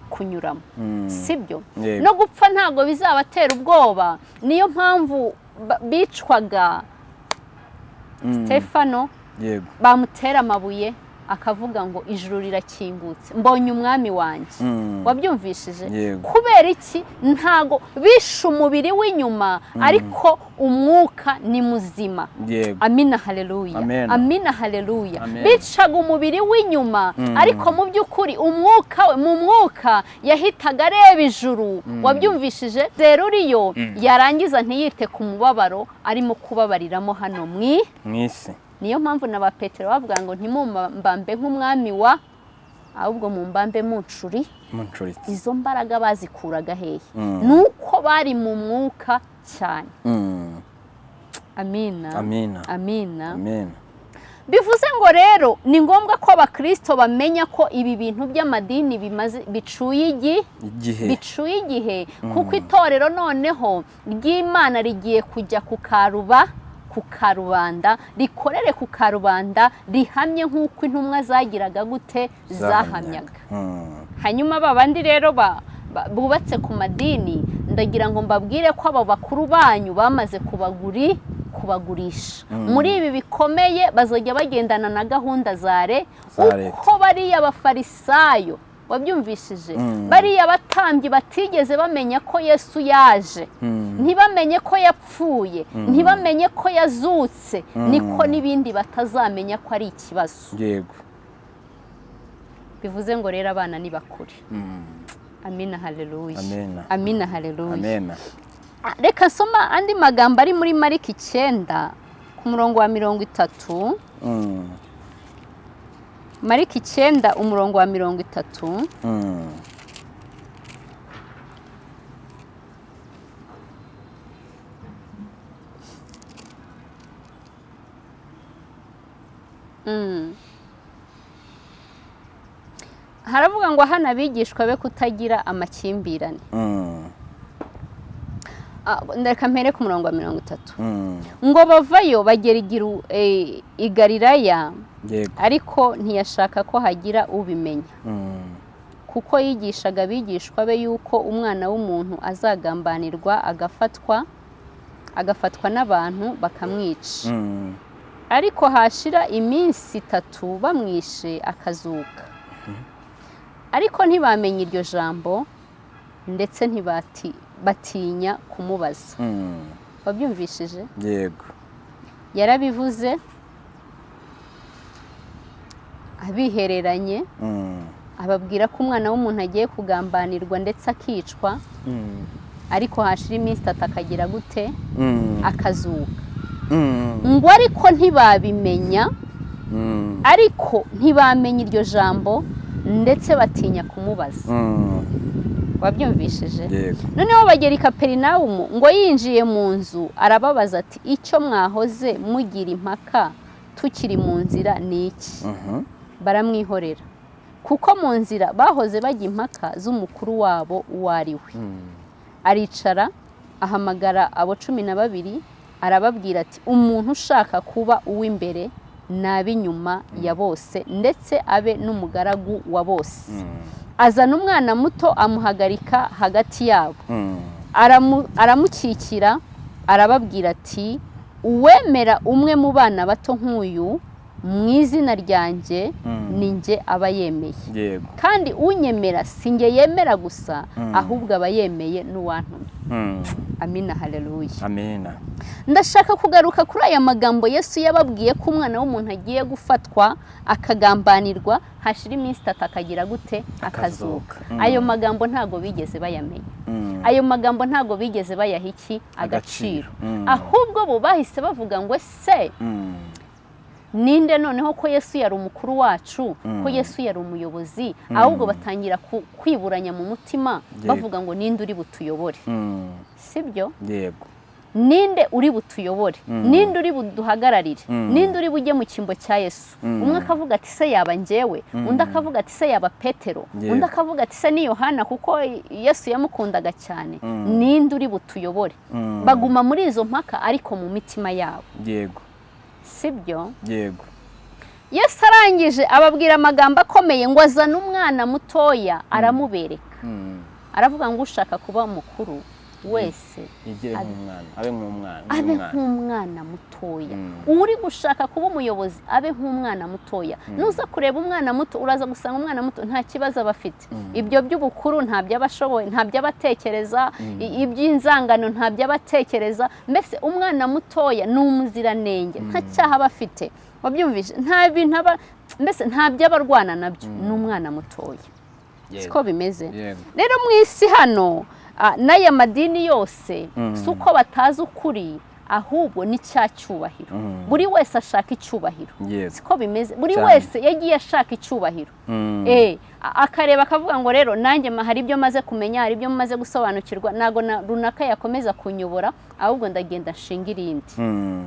S2: kunyuramo. Sibyo? No gupfa ntago bizabatera ubwoba. Niyo mpamvu bicwaga Stefano, bamutera amabuye akavuga ngo ijuru rirakingutse mbonye umwami wanjye. Wabyumvishije? Kubera iki? Ntago bishe umubiri w'inyuma ariko umwuka ni muzima. Amina haleluya, amina haleluya. Bicaga umubiri w'inyuma ariko mu by'ukuri umwuka we mu mwuka yahitaga areba ijuru. Wabyumvishije? Rero uriyo yarangiza ntiyite ku mubabaro arimo kubabariramo hano mw'isi. Niyo mpamvu na ba Petero bavuga ngo ntimumbambe nk'umwami wa, ahubwo mumbambe muncuri. Izo mbaraga bazikuraga hehe? Nuko bari mu mwuka cyane. Amina, amina. Bivuze ngo rero ni ngombwa ko abakristo bamenya ko ibi bintu by'amadini bicuye igihe, kuko itorero noneho ry'Imana rigiye kujya ku karubanda, rikorere ku karubanda, rihamye nk'uko intumwa zagiraga gute zahamyaga. Hanyuma babandi rero bubatse ku madini, ndagira ngo mbabwire ko abo bakuru banyu bamaze kubagurisha. Muri ibi bikomeye bazajya bagendana na gahunda zare uko bariya abafarisayo. Wabyumvishije? Bariya batambyi batigeze bamenya ko Yesu yaje, ntibamenye ko yapfuye, ntibamenye ko yazutse, niko n'ibindi batazamenya ko ari ikibazo. Bivuze ngo rero abana ni bakuri. Amina haleluya, amina haleluya. Reka soma andi magambo ari muri Mariko 9 ku murongo wa 30. Mariko 9 umurongo wa 30. Haravuga ngo hana abigishwa be kutagira amakimbirane. Ndeka mpere ku murongo wa 30. Ngo bavayo bagera i Galilaya, ariko ntiyashaka ko hagira ubimenya, kuko yigishaga abigishwa be yuko umwana w'umuntu azagambanirwa agafatwa n'abantu bakamwica. Ariko hashira iminsi 3 bamwishe akazuka. Ariko ntibamenye iryo jambo ndetse batinya kumubaza. Wabyumvishije? Yego. Yarabivuze abihereranye, ababwira ko umwana w'umuntu agiye kugambanirwa ndetse akicwa, ariko hashira iminsi 3 akagira gute? Akazuka. Ngo ariko ntibabimenya, ariko ntibamenye iryo jambo ndetse batinya kumubaza. Wabyumvishije? Noneho bagera i Kaperinawumu, ngo yinjiye mu nzu arababaza ati icyo mwahoze mugira impaka tukiri mu nzira ni iki? Baramwihorera, kuko mu nzira bahoze bajya impaka z'umukuru wabo uwo ari we. Aricara ahamagara abo 12, arababwira ati umuntu ushaka kuba uw'imbere n'ab'inyuma ya bose ndetse abe n'umugaragu wa bose. Azana umwana muto amuhagarika hagati yabo, aramukikira, arababwira ati uwemera umwe mu bana bato nk'uyu mu izina ryanjye ninjye aba yemeye, kandi unyemera sinjye yemera gusa, ahubwo aba yemeye n'uwantumye. Amina haleluya, amina. Ndashaka kugaruka kuri aya magambo Yesu yababwiye ko umwana w'umuntu agiye gufatwa akagambanirwa, hashira iminsi 3 akagira gute? Akazuka. Ayo magambo ntago bigeze bayamenya, ayo magambo ntago bigeze bayaha iki? Agaciro. Ahubwo bo bahise bavuga ngo se ninde noneho ko Yesu yari umukuru wacu, ko Yesu yari umuyobozi, ahubwo batangira kwiburanya mu mutima bavuga ngo ninde uri butuyobore. Sibyo? Yego. Ninde uri butuyobore? Ninde uri buduhagararire? Ninde uri bujye mu kimbo cya Yesu? Umwe akavuga ati se yaba njyewe, undi akavuga ati se yaba Petero, undi akavuga ati se ni Yohana kuko Yesu yamukundaga cyane. Ninde uri butuyobore? Baguma muri izo mpaka ariko mu mitima yabo. Yego. Sibyo? Yego. Yesu arangije ababwira amagambo akomeye ngo azana umwana mutoya aramubereka. Aravuga ngo ushaka kuba mukuru wese
S1: yigire nk'umwana,
S2: abe nk'umwana mutoya. Uri gushaka kuba umuyobozi abe nk'umwana mutoya. Nuza kureba umwana muto uraza gusanga umwana muto nta kibazo aba afite. Ibyo by'ubukuru ntabyo abashoboye, ntabyo abatekereza, iby'inzangano ntabyo abatekereza. Mbese umwana mutoya ni umuziranenge, nta cyaha aba afite. Wabyumvise? Nta bintu aba, mbese ntabyo abarwana nabyo. Ni umwana mutoya. Siko bimeze. Rero mu isi hano n'aya madini yose si uko batazi ukuri, ahubwo ni cya cyubahiro. Buri wese ashaka icyubahiro. Siko bimeze. Buri wese yagiye ashaka icyubahiro. Akareba akavuga ngo rero nanjye hari ibyo maze kumenya, hari ibyo maze gusobanukirwa, nago runaka yakomeza kunyobora, ahubwo ndagenda nshinga irindi.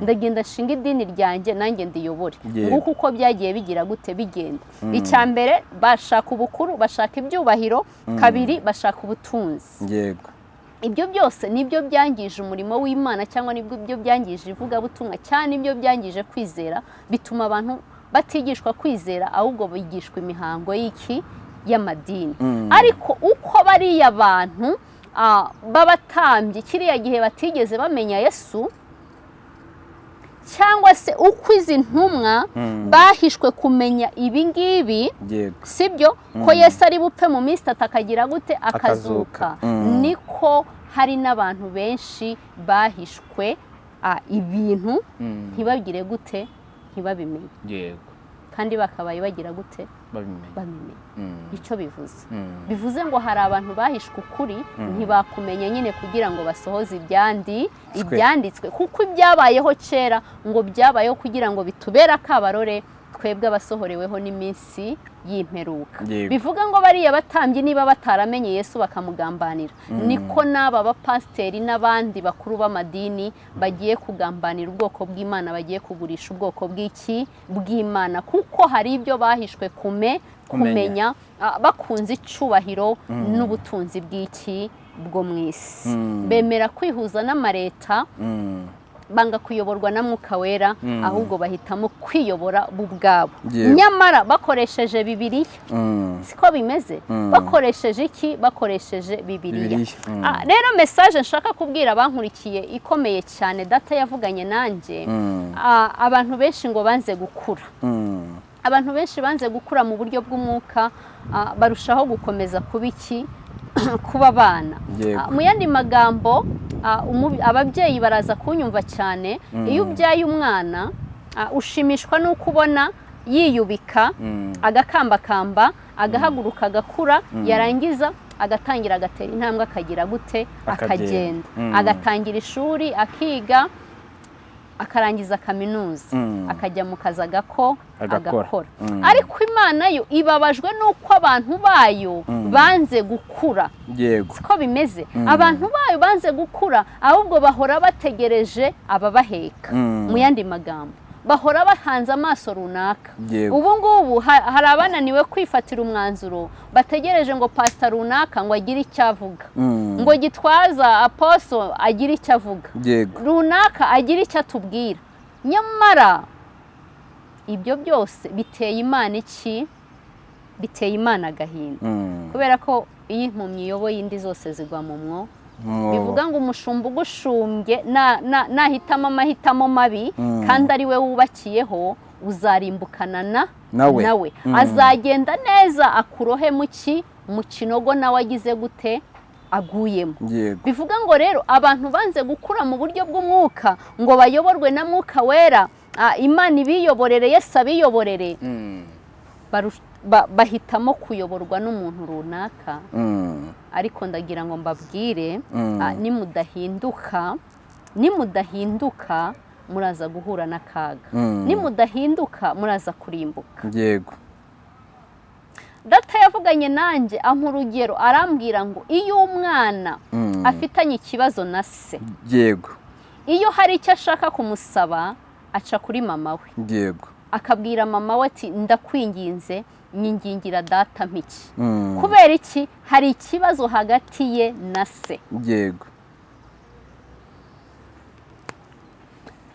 S2: Ndagenda nshinga idini ryanjye nanjye ndiyobore. Nguko uko byagiye bigira gute bigenda. Icya mbere bashaka ubukuru, bashaka ibyubahiro, kabiri bashaka ubutunzi.
S1: Yego.
S2: Ibyo byose nibyo byangije umurimo w'Imana, cyangwa nibyo byangije ivugabutumwa, cyane nibyo byangije kwizera, bituma abantu batigishwa kwizera, ahubwo bigishwa imihango y'amadini. Ariko uko bariya abantu b'abatambyi kiriya gihe batigeze bamenya Yesu, cyangwa se uko izi ntumwa bahishwe kumenya ibi ngibi, sibyo ko Yesu ari bupfe mu minsi 3 akagira gute akazuka, niko hari n'abantu benshi bahishwe ibintu ntibabwire gute, ntibabimenye. Yego. Kandi bakabaye bagira gute babimenye. Icyo bivuze, bivuze ngo hari abantu bahishwe ukuri ntibakumenya nyine kugira ngo basohoze ibyanditswe, kuko ibyabayeho kera ngo byabayeho kugira ngo bitubere akabarore twebwe abasohoreweho n'iminsi y'imperuka. Bivuga ngo bariya batambyi niba bataramenye Yesu bakamugambanira, niko n'aba bapasiteri n'abandi bakuru b'amadini bagiye kugambanira ubwoko bw'Imana, bagiye kugurisha ubwoko bw'Imana, kuko hari ibyo bahishwe kumenya, bakunze icyubahiro n'ubutunzi bwo mu isi. Bemera kwihuza n'amareta, banga kuyoborwa na Mwuka Wera, ahubwo bahitamo kwiyobora bo ubwabo. Nyamara bakoresheje Bibiliya. Siko bimeze. Bakoresheje iki? Bakoresheje Bibiliya. Rero message nshaka kubwira abankurikiye ikomeye cyane, data yavuganye nanjye, abantu benshi ngo banze gukura. Abantu benshi banze gukura mu buryo bw'umwuka, barushaho gukomeza kuba abana. Mu yandi magambo, ababyeyi baraza kunyumva cyane, iyo ubyaye umwana ushimishwa n'uko ubona yiyubika, agakambakamba, agahaguruka, agakura, yarangiza agatangira agatera intambwe, akagira gute akagenda, agatangira ishuri, akiga, akarangiza kaminuza, akajya mu kazi agakora. Ariko Imana yo ibabajwe n'uko abantu bayo banze gukura. Siko bimeze. Abantu bayo banze gukura, ahubwo bahora bategereje ababaheka. Mu yandi magambo, bahora bahanze amaso runaka. Ubu ngubu hari abananiwe kwifatira umwanzuro, bategereje ngo pastor runaka ngo agire icyo avuga, ngo Gitwaza apostle agire icyo avuga, runaka agire icyo atubwira. Nyamara ibyo byose biteye Imana iki? Biteye Imana agahinda. Kubera ko iyo impumyi iyoboye indi zose zigwa mu mwo. Bivuga ngo umushumba ugushumbye nahitamo amahitamo mabi, kandi ari we wubakiyeho, uzarimbukana nawe. Azagenda neza akurohe mu kinogo nawe agize gute aguyemo. Bivuga ngo rero abantu banze gukura mu buryo bw'umwuka ngo bayoborwe na Mwuka Wera, Imana ibiyoborere, Yesu abiyoborere, bahitamo kuyoborwa n'umuntu runaka. Ariko ndagira ngo mbabwire, nimudahinduka muraza guhura n'akaga. Nimudahinduka muraza kurimbuka. Yego. Data yavuganye nanjye ampa urugero, arambwira ngo iyo umwana afitanye ikibazo na se, yego, iyo hari icyo ashaka kumusaba aca kuri mama we. Yego. Akabwira mama we ati ndakwinginze nyingingira data mpiki. Kubera iki? Hari ikibazo hagati ye na se. Yego.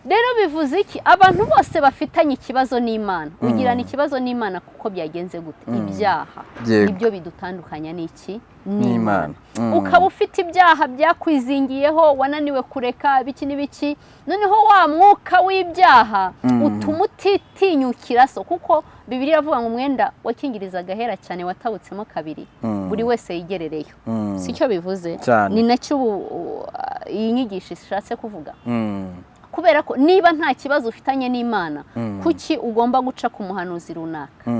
S2: rero bivuze iki? Abantu bose bafitanye ikibazo n'Imana, ugirana ikibazo n'Imana kuko byagenze gute? Ibyaha nibyo bidutandukanya n'iki? N'Imana. Ukaba ufite ibyaha byakwizingiyeho, wananiwe kureka biki n'ibiki, noneho wa mwuka w'ibyaha utuma utitinyukira so, kuko Bibiliya iravuga ngo umwenda wakingirizaga hera cyane watabutsemo kabiri, buri wese yigerereyo. Sicyo bivuze? Ni nacyo iyi nyigisho ishatse kuvuga. Kubera ko niba nta kibazo ufitanye n'Imana, kuki ugomba guca ku muhanuzi runaka?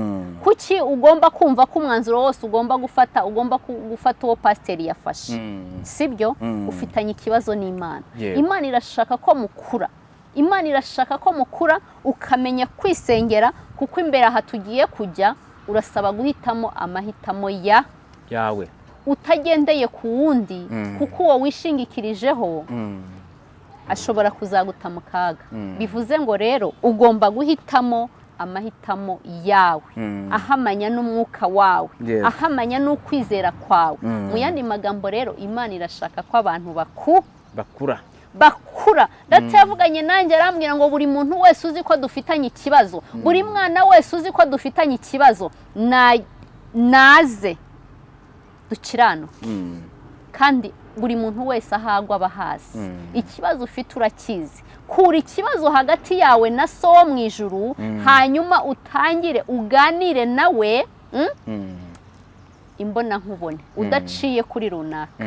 S2: Kuki ugomba kumva ko umwanzuro wose ugomba gufata uwo pasiteri yafashe? Sibyo? Ufitanye ikibazo n'Imana. Imana irashaka ko mukura. Imana irashaka ko mukura ukamenya kwisengera, kuko imbere aha tugiye kujya urasaba guhitamo amahitamo yawe utagendeye ku wundi, kuko uwo wishingikirijeho ashobora kuzaguta mu kaga. Bivuze ngo rero ugomba guhitamo amahitamo yawe, ahamanya n'umwuka wawe, ahamanya n'ukwizera kwawe. Mu yandi magambo rero, Imana irashaka ko abantu bakura. Data yavuganye nanjye arambwira ngo buri muntu wese uzi ko dufitanye ikibazo, buri mwana wese uzi ko dufitanye ikibazo, naze dukiranuke. Kandi buri muntu wese ahagwa abahazi. Ikibazo ufite urakizi. Kura ikibazo hagati yawe na so wo mu ijuru, hanyuma utangire uganire nawe imbona nkubone, udaciye kuri runaka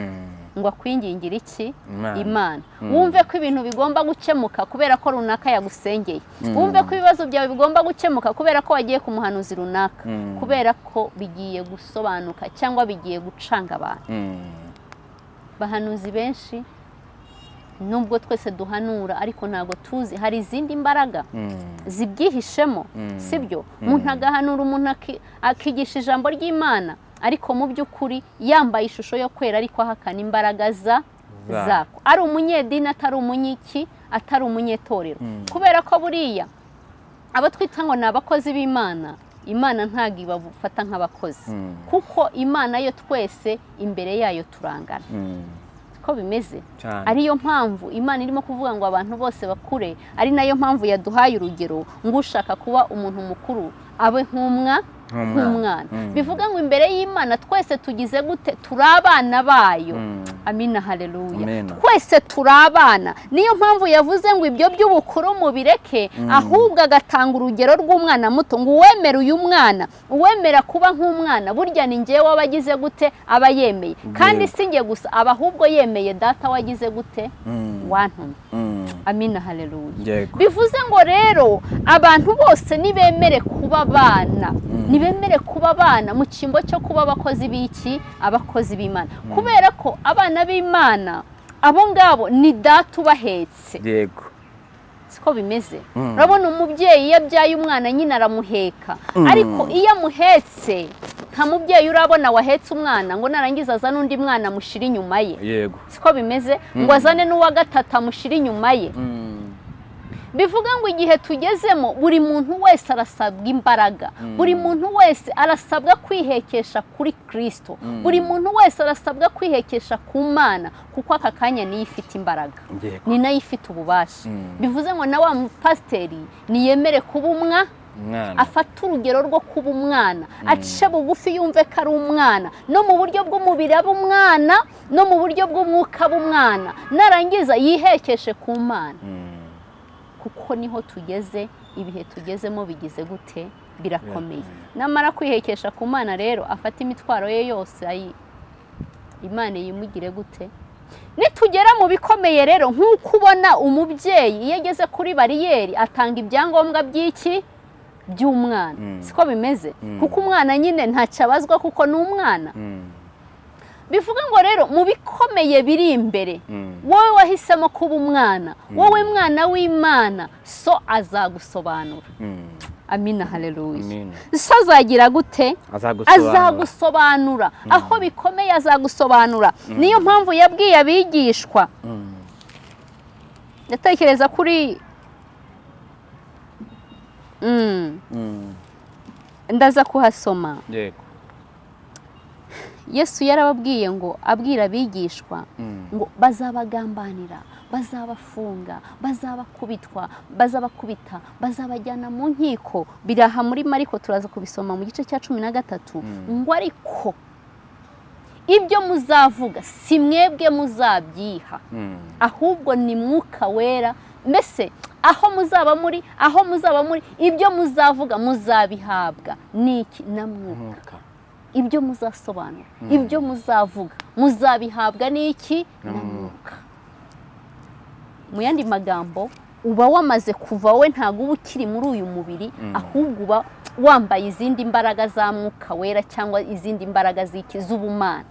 S2: ngo akwingingire iki? Imana. Wumve ko ibintu bigomba gukemuka kubera ko runaka yagusengeye. Wumve ko ibibazo byawe bigomba gukemuka kubera ko wagiye ku muhanuzi runaka, kubera ko bigiye gusobanuka cyangwa bigiye gucanga abantu. Bahanuzi benshi nubwo twese duhanura, ariko ntago tuzi hari izindi mbaraga zibyihishemo. Sibyo? Umuntu agahanura, umuntu akigisha ijambo ry'Imana, ariko mu by'ukuri yambaye ishusho yo kwera, ariko ahakana imbaraga zako. Ari umunyedini, atari umunyiki, atari umunyetorero. Kubera ko buriya abo twita ngo ni abakozi b'Imana, Imana ntabwo ibafata nk'abakozi, kuko Imana yo twese imbere yayo turangana. Ko bimeze? Ariyo mpamvu Imana irimo kuvuga ngo abantu bose bakure. Ari nayo mpamvu yaduhaye urugero ngo ushaka kuba umuntu mukuru abe nk'umwana. Bivuga ngo imbere y'Imana twese tugize gute? Turi abana bayo. Amina, haleluya. Twese turi abana. Niyo mpamvu yavuze ngo ibyo by'ubukuru mubireke, ahubwo agatanga urugero rw'umwana muto, ngo uwemera uyu mwana, uwemera kuba nk'umwana, burya ni njyewe wabagize gute? Aba yemeye. Kandi si njye gusa, aba ahubwo yemeye Data wagize gute? Wantumye. Amina, haleluya. Bivuze ngo rero abantu bose nibemere kuba abana, nibemere kuba abana mu cyimbo cyo kuba abakozi b'iki? Abakozi b'Imana. Kubera ko abana b'Imana abo ngabo ni Data ubahetse. Yego. Siko bimeze? Urabona umubyeyi iyo abyaye umwana nyine aramuheka, ariko iyo amuhetse nta mubyeyi urabona wahetse umwana ngo narangiza azane undi mwana mushira inyuma ye. Yego. Siko bimeze? Ngo azane n'uwa gatatu mushira inyuma ye. Bivuga ngo igihe tugezemo, buri muntu wese arasabwa imbaraga, buri muntu wese arasabwa kwihekesha kuri Kristo, buri muntu wese arasabwa kwihekesha ku Mana, kuko aka kanya niyo ifite imbaraga, ni nayo ifite ububasha. Bivuze ngo na wa pasiteri niyemere kuba afata urugero rwo kuba umwana, ace bugufi yumve ko ari umwana, no mu buryo bw'umubiri aba umwana, no mu buryo bw'umwuka aba umwana, narangiza yihekeshe ku Mana. Kuko niho tugeze, ibihe tugezemo bigize gute? Birakomeye. Namara kwihekesha ku Mana rero, afata imitwaro ye yose Imana yimugire gute? Nitugera mu bikomeye rero, nk'uko ubona umubyeyi iyo ageze kuri bariyeri atanga ibyangombwa by'iki? By'umwana. Siko bimeze? Kuko umwana nyine ntacyabazwa kuko ni umwana. Bivuga ngo rero mu bikomeye biri imbere, wowe wahisemo kuba umwana, wowe mwana w'Imana, so azagusobanura. Amina, haleluya. So azagira gute? Azagusobanura. Aho bikomeye azagusobanura. Niyo mpamvu yabwiye abigishwa. Ndatekereza kuri ndaza kuhasoma. Yego. Yesu yarababwiye ngo abwira abigishwa ngo bazabagambanira, bazabafunga, bazabakubitwa, bazabakubita, bazabajyana mu nkiko. Biraha muri Mariko turaza kubisoma mu gice cya 13 ngo ariko ibyo muzavuga si mwebwe muzabyiha, ahubwo ni Mwuka Wera. Mbese aho muzaba muri ibyo muzavuga muzabihabwa n'iki? Na Mwuka. Ibyo muzasobanura, ibyo muzavuga muzabihabwa n'iki? Na Mwuka. Mu yandi magambo, uba wamaze kuva, we ntago uba ukiri muri uyu mubiri, ahubwo uba wambaye izindi mbaraga za Mwuka Wera cyangwa izindi mbaraga z'ubumana.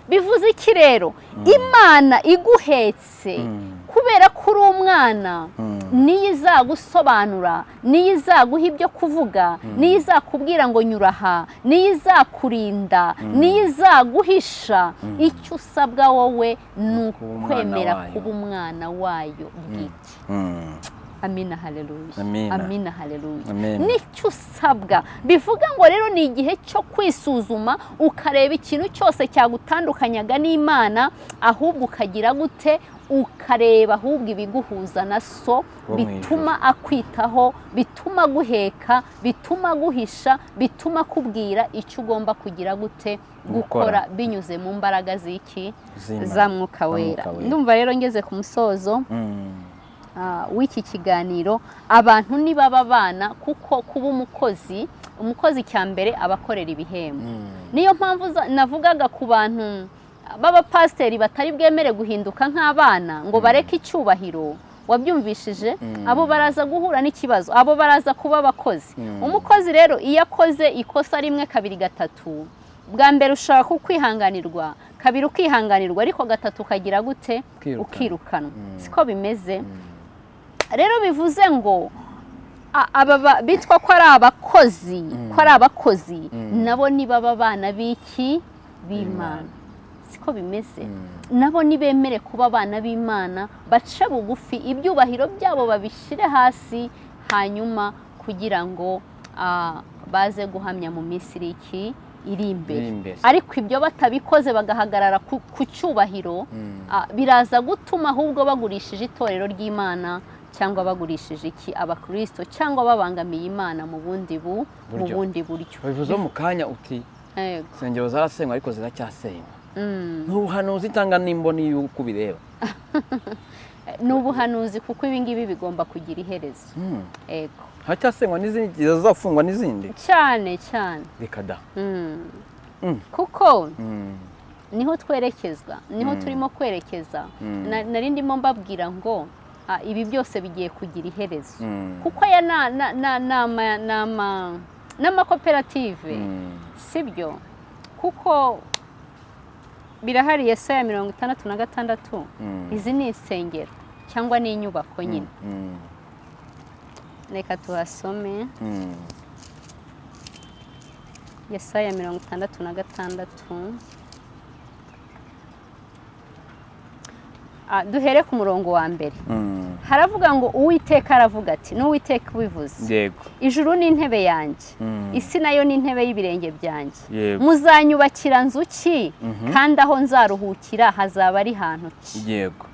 S2: Bivuze iki rero? Imana iguhetse kubera ko uri umwana, niyo izagusobanura, niyo izaguha ibyo kuvuga, niyo izakubwira ngo nyura aha, niyo izakurinda, niyo izaguhisha. Icyo usabwa wowe ni ukwemera kuba umwana wayo bwite. Amina, haleluya. Amina, haleluya. Nicyo usabwa. Bivuga ngo rero ni igihe cyo kwisuzuma, ukareba ikintu cyose cyagutandukanyaga n'Imana, ahubwo ukagira gute? Ukareba ahubwo ibiguhuza na so, bituma akwitaho, bituma guheka, bituma guhisha, bituma kubwira icyo ugomba kugira gute? Gukora, binyuze mu mbaraga z'iki? Za Mwuka Wera. Ndumva rero ngeze ku musozo w'iki kiganiro. Abantu nibaba bana, kuko kuba umukozi cyambere abakorera ibihembo. Niyo mpamvu navugaga ku bantu b'abapasiteri batari bwemere guhinduka nk'abana ngo bareke icyubahiro. Wabyumvishije? Abo baraza guhura n'ikibazo, abo baraza kuba abakozi. Umukozi rero iyo akoze ikosa rimwe, kabiri, gatatu, bwa mbere ushaka kukwihanganirwa, kabiri ukihanganirwa, ariko gatatu ukagira gute? Ukirukanwa. Siko bimeze? Rero bivuze ngo aba bitwa ko ari abakozi, nabo nibaba abana b'iki? B'Imana. Siko bimeze? Nabo nibemere kuba abana b'Imana, bace bugufi, ibyubahiro byabo babishyire hasi, hanyuma kugira ngo baze guhamya mu minsi iri imbere. Ariko ibyo batabikoze bagahagarara ku cyubahiro, biraza gutuma ahubwo bagurishije itorero ry'Imana, cyangwa bagurishije iki? Abakristo, cyangwa babangamiye Imana mu bundi buryo.
S1: Bivuze mu kanya uti insengero zarasenywa ariko ziracyasenywa. N'ubuhanuzi cyangwa n'imboni y'uko ubireba?
S2: N'ubuhanuzi, kuko ibi ngibi bigomba kugira iherezo. Ego.
S1: Hacyasenywa n'izindi, zizafungwa n'izindi? Cyane. Reka da.
S2: Kuko niho twerekezwa, niho turimo kwerekeza. Nari ndimo mbabwira ngo ibi byose bigiye kugira iherezo. Kuko aya n'amakoperative, sibyo? Kuko birahari Yesaya 66. Izi ni insengero cyangwa ni inyubako nyine. Reka tuhasome. Yesaya 66. Duhere ku murongo wa mbere. Haravuga ngo Uwiteka aravuga ati, n'Uwiteka ubivuze,
S1: yego,
S2: ijuru ni intebe yanjye, isi nayo ni intebe y'ibirenge byanjye. Muzanyubakira nzu ki? Kandi aho nzaruhukira hazaba ari hantu ki? Yego.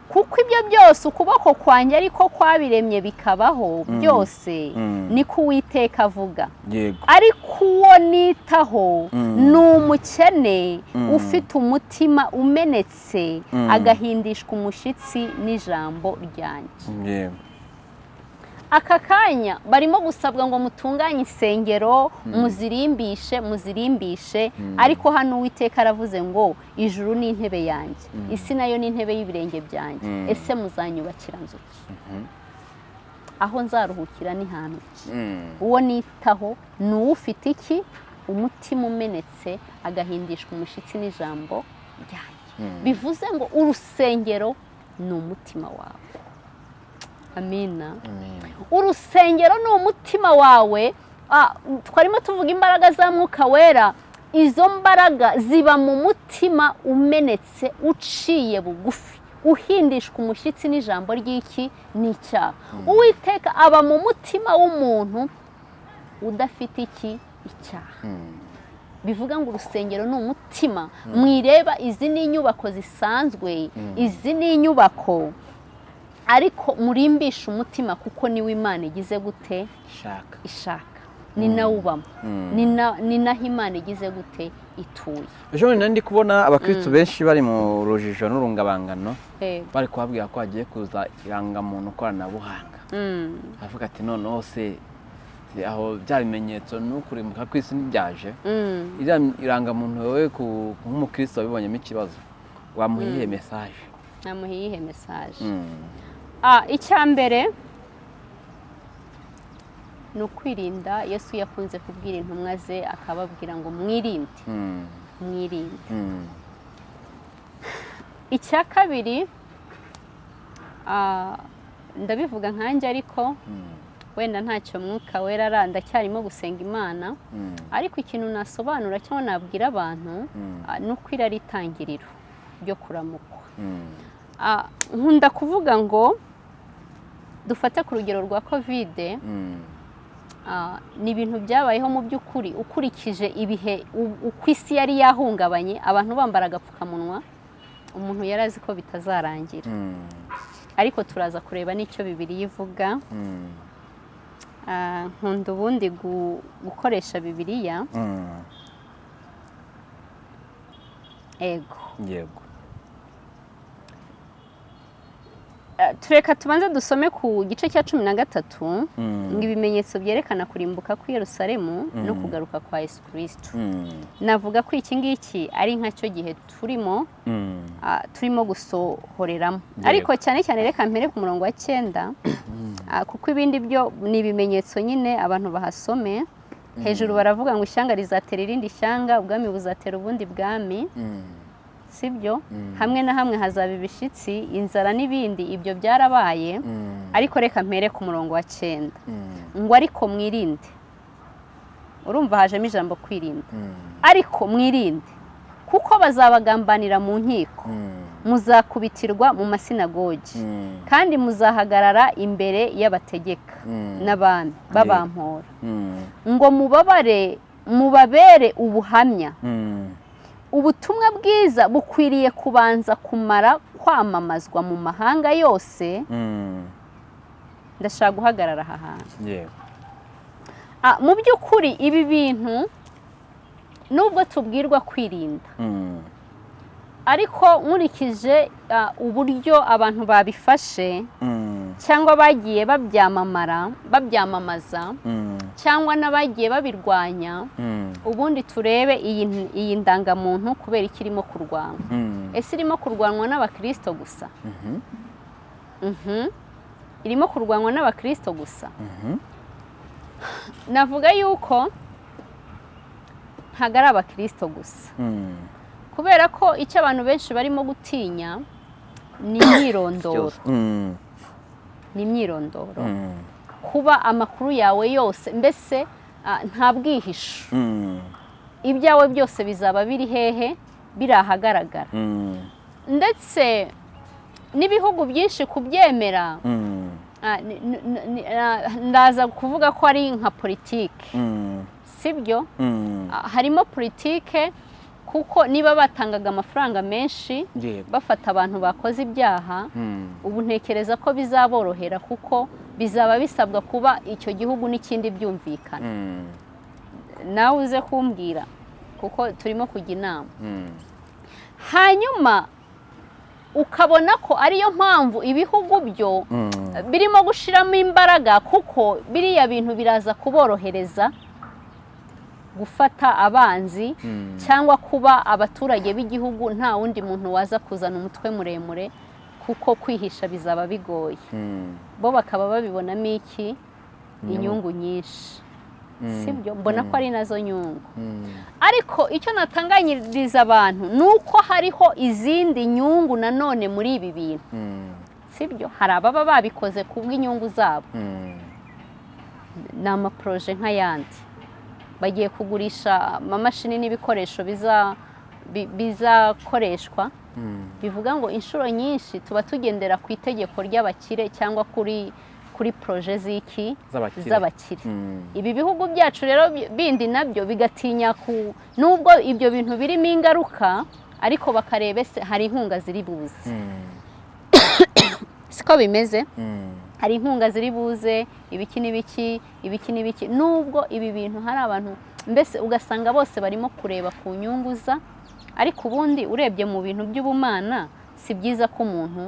S2: Kuko ibyo byose ukuboko kwanjye ariko kwabiremye bikabaho byose, niko Uwiteka avuga. Ariko uwo nitaho ni umukene ufite umutima umenetse, agahindishwa umushyitsi n'ijambo ryanjye. Aka kanya barimo gusabwa ngo mutunganye insengero, muzirimbishe, ariko hano Uwiteka aravuze ngo ijuru ni intebe yanjye, isi nayo ni intebe y'ibirenge byanjye. Ese muzanyubakira nzu ki? Aho nzaruhukira ni hantu ki? Uwo nitaho ni ufite iki? Umutima umenetse, agahindishwa umushyitsi n'ijambo ryanjye. Bivuze ngo urusengero ni umutima wawe. Amina. Urusengero ni umutima wawe. Twarimo tuvuga imbaraga za Mwuka Wera. Izo mbaraga ziba mu mutima umenetse, uciye bugufi, uhindishwa umushyitsi n'ijambo ry'iki? N'icyaha. Uwiteka aba mu mutima w'umuntu udafite iki? Icyaha. bivuga ngo urusengero ni umutima. Mwireba izi ni inyubako zisanzwe, izi ni inyubako, ariko murimbisha umutima kuko niwe Imana igize gute ishaka, ni nawe ubamo, ni naho Imana igize gute ituye.
S1: Ejo bundi ndi kubona abakristo benshi bari mu rujijo n'urungabangano, bari kubabwira ko hagiye kuza irangamuntu koranabuhanga. Avuga ati noneho se aho bya bimenyetso n'ukurimbuka kw'isi ntibyaje, irangamuntu wowe nk'umukristo wabibonyemo ikibazo, wamuha iyihe message?
S2: Namuha iyihe message? Icya mbere ni ukwirinda. Yesu yakunze kubwira intumwa ze akababwira ngo mwirinde, mwirinde. Icya kabiri, ndabivuga nkanjye ariko wenda ntacyo Mwuka Wera aranda cyarimo gusenga Imana, ariko ikintu nasobanura cyangwa nabwira abantu ni uko ari itangiriro ryo kuramukwa. Nkunda kuvuga ngo dufate ku rugero rwa COVID, ni ibintu byabayeho mu by'ukuri ukurikije ibihe uko isi yari yahungabanye, abantu bambara agapfukamunwa, umuntu yari azi ko bitazarangira, ariko turaza kureba n'icyo Bibiliya ivuga. Nkunda ubundi gukoresha Bibiliya.
S1: Yego.
S2: Tureka tubanze dusome ku gice cya 13 ngo ibimenyetso byerekana kurimbuka ku Yerusalemu no kugaruka kwa Yesu Kristo. Navuga ko iki ngiki ari nkacyo gihe turimo gusohoreramo, ariko cyane cyane reka mpere ku murongo wa 9, kuko ibindi byo ni ibimenyetso nyine abantu bahasome. Hejuru baravuga ngo ishyanga rizatera irindi shyanga, ubwami buzatera ubundi bwami, sibyo? Hamwe na hamwe hazaba ibishitsi, inzara n'ibindi. Ibyo byarabaye, ariko reka mpere ku murongo wa 9 ngo ariko mwirinde. Urumva hajemo ijambo kwirinda. Ariko mwirinde kuko bazabagambanira mu nkiko, muzakubitirwa mu masinagogi, kandi muzahagarara imbere y'abategeka n'abami babampora, ngo mubabere ubuhamya. Ubutumwa bwiza bukwiriye kubanza kumara kwamamazwa mu mahanga yose. Ndashaka guhagarara aha hantu. Mu by'ukuri ibi bintu nubwo tubwirwa kwirinda, ariko nkurikije uburyo abantu babifashe cyangwa bagiye babyamamaza cyangwa n'abagiye babirwanya, ubundi turebe iyi ndangamuntu kubera ikirimo kurwanwa. Ese irimo kurwanwa n'abakristo gusa? Irimo kurwanwa n'abakristo gusa? Navuga yuko ntabwo ari abakristo gusa, kubera ko icyo abantu benshi barimo gutinya ni imyirondoro. Ni imyirondoro, kuba amakuru yawe yose, mbese nta bwihisho, ibyawe byose bizaba biri hehe? Biri ahagaragara. Ndetse n'ibihugu byinshi kubyemera, ndaza kuvuga ko ari nka politike, sibyo? Harimo politike, kuko niba batangaga amafaranga menshi bafata abantu bakoze ibyaha, ubu ntekereza ko bizaborohera, kuko bizaba bisabwa kuba icyo gihugu n'ikindi byumvikana. Nawe uze kumbwira, kuko turimo kujya inama. Hanyuma ukabona ko ariyo mpamvu ibihugu byo birimo gushiramo imbaraga, kuko biriya bintu biraza kuborohereza gufata abanzi, cyangwa kuba abaturage b'igihugu nta wundi muntu waza kuzana umutwe muremure, kuko kwihisha bizaba bigoye. Bo bakaba babibonamo iki? Inyungu nyinshi, sibyo? Mbona ko ari nazo nyungu. Ariko icyo natanganyiriza abantu ni uko hariho izindi nyungu nanone muri ibi bintu, sibyo? Hari ababa babikoze kubw'inyungu zabo, ni amaproje nk'ayandi. Bagiye kugurisha amamashini n'ibikoresho bizakoreshwa. Bivuga ngo inshuro nyinshi tuba tugendera ku itegeko ry'abakire cyangwa kuri kuri proje z'iki
S1: Z'abakire.
S2: z'abakire. Ibi bihugu byacu rero bindi nabyo bigatinya nubwo ibyo bintu birimo ingaruka ariko bakareba se hari inkunga ziri buze. Siko bimeze. Hari inkunga ziri buze ibiki n'ibiki nubwo ibi bintu hari abantu mbese ugasanga bose barimo kureba ku nyungu za, ariko ubundi urebye mu bintu by'ubumana si byiza ko umuntu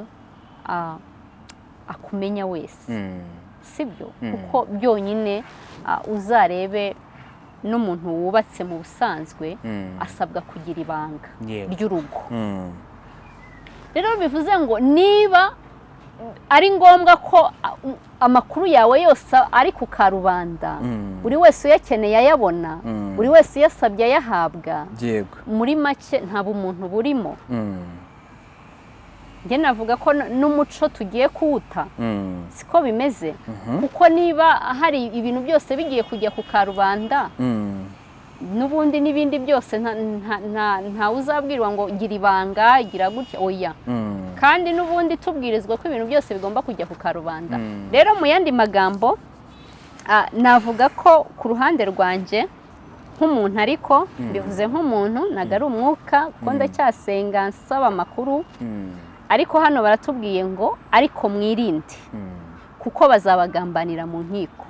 S2: akumenya wese, sibyo? Kuko byonyine uzarebe n'umuntu wubatse mu busanzwe asabwa kugira ibanga ry'urugo. Rero bivuze ngo niba ari ngombwa ko amakuru yawe yose ari ku karubanda, buri wese uyakeneye ayabona, buri wese uyasabye ayahabwa, muri make nta bumuntu burimo. Njye navuga ko n'umuco tugiye kuwuta, siko bimeze. Kuko niba hari ibintu byose bigiye kujya ku karubanda, n'ubundi n'ibindi byose nta uzabwirwa ngo gira ibanga, gira gutya, oya. Kandi n'ubundi tubwirizwa ko ibintu byose bigomba kujya ku karubanda. Rero mu yandi magambo navuga ko ku ruhande rwanjye nk'umuntu, ariko bivuze nk'umuntu ntago ari umwuka kuko ndacyasenga nsaba amakuru, ariko hano baratubwiye ngo ariko mwirinde kuko bazabagambanira mu nkiko,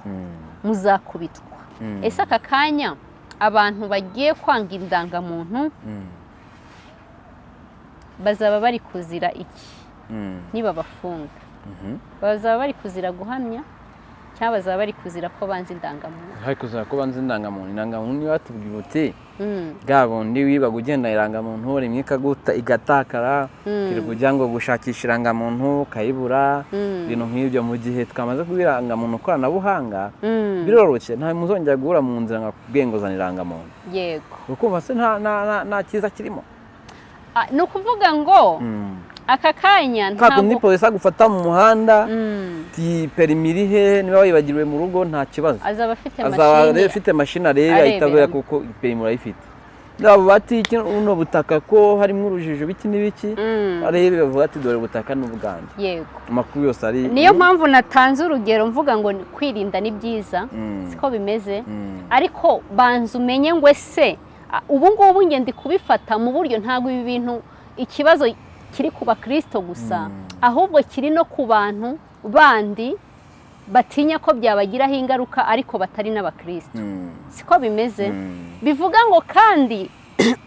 S2: muzakubitwa. Ese aka kanya abantu bagiye kwanga indangamuntu bazaba bari kuzira iki? Niba bafunga bazaba bari kuzira guhamya cyangwa bazaba bari kuzira ko banze indangamuntu?
S1: Hari kuzira ko banze indangamuntu. Indangamuntu niba tubwira uti gabundi wiba kugenda irangamuntu rimwe ikaguta igatakara, kiri kugira ngo gushakisha irangamuntu kayibura, ibintu nk'ibyo. Mu gihe twamaze kubirangamuntu koranabuhanga biroroshye, nta muzongera guhura mu nzira nka kubwengozana irangamuntu.
S2: Yego.
S1: Ukumva se nta cyiza kirimo.
S2: Ni ukuvuga ngo aka kanya
S1: ntabwo ni polisi agufata mu muhanda perimi iri he, niba wibagiriwe mu rugo nta kibazo,
S2: azaba
S1: afite mashini arebe ahitabera kuko perimi urayifite. Nabo bati uno butaka ko harimo urujijo biki n'ibiki, arebe bavuga ati dore ubutaka n'ubwanjye.
S2: Yego.
S1: Amakuru yose ari.
S2: Niyo mpamvu natanze urugero mvuga ngo kwirinda ni byiza, siko bimeze. Ariko banza umenye ngo ese ubu ngubu ngende kubifata mu buryo ntabwo ibi bintu ikibazo kiri ku bakristo gusa, ahubwo kiri no ku bantu bandi batinya ko byabagiraho ingaruka ariko batari n'abakristo. Siko bimeze. Bivuga ngo kandi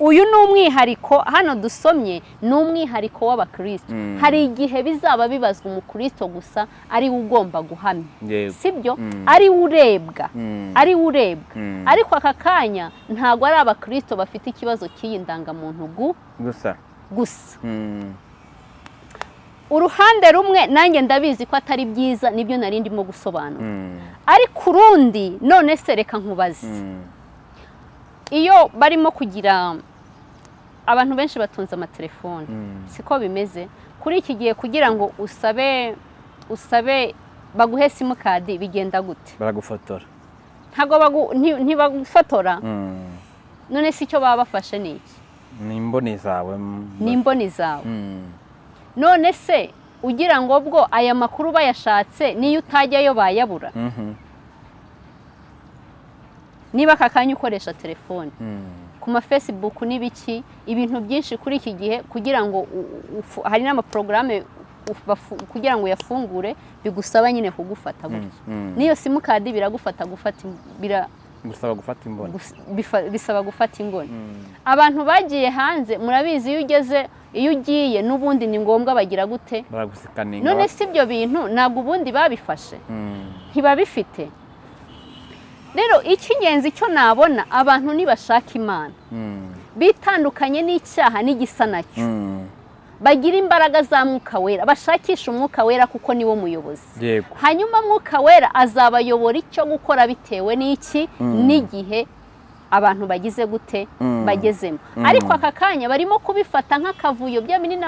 S2: uyu ni umwihariko hano dusomye, ni umwihariko w'abakristo. Hari igihe bizaba bibazwa umukristo gusa ari we ugomba guhamya, sibyo? Ari we urebwa, ari we urebwa. Ariko aka kanya ntabwo ari abakristo bafite ikibazo cy'iyi ndangamuntu gusa. Uruhande rumwe nanjye ndabizi ko atari byiza, nibyo nari ndimo gusobanura. Ariko urundi none se reka nkubaze, iyo barimo kugira abantu benshi batunze amatelefone, siko bimeze? Kuri iki gihe kugira ngo usabe baguhe simukadi bigenda gute?
S1: Baragufotora.
S2: Ntago ntibagufotora. None se icyo baba bafashe ni iki?
S1: Ni imboni zawe.
S2: Ni imboni zawe. None se ugira ngo bwo aya makuru bayashatse niyo utajyayo bayabura? Niba kakanya ukoresha telefone ku ma Facebook n'ibiki, ibintu byinshi kuri iki gihe kugira ngo hari n'amaprograme kugira ngo yafungure bigusaba nyine kugufata gutya. Niyo simukadi biragufata bisaba gufata ingoni. Abantu bagiye hanze murabizi, iyo ugiye n'ubundi ni ngombwa bagira gute?
S1: Baragusikaninga.
S2: None si ibyo bintu ntabwo ubundi babifashe, ntibabifite. Rero icy'ingenzi cyo nabona, abantu nibashaka Imana bitandukanye n'icyaha n'igisa nacyo, bagira imbaraga za Mwuka Wera, bashakisha Umwuka Wera kuko niwo muyobozi. Hanyuma Mwuka Wera azabayobora icyo gukora bitewe n'iki n'igihe abantu bagize gute bagezemo. Ariko aka kanya barimo kubifata nk'akavuyo. Bya bindi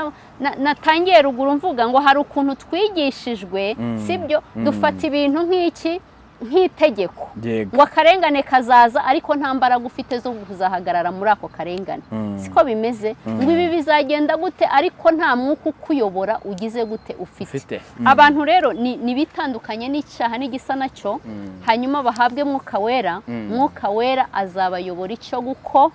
S2: natangiye ruguru mvuga ngo hari ukuntu twigishijwe, sibyo? Dufata ibintu nk'iki nk'itegeko ngo akarengane kazaza ariko nta mbaraga ufite zo kuzahagarara muri ako karengane. Siko bimeze ngo ibi bizagenda gute ariko nta mwuka ukuyobora ugize gute ufite. Abantu rero ni bitandukanye n'icyaha n'igisa nacyo, hanyuma bahabwe mwuka wera. Mwuka wera azabayobora icyo gukora.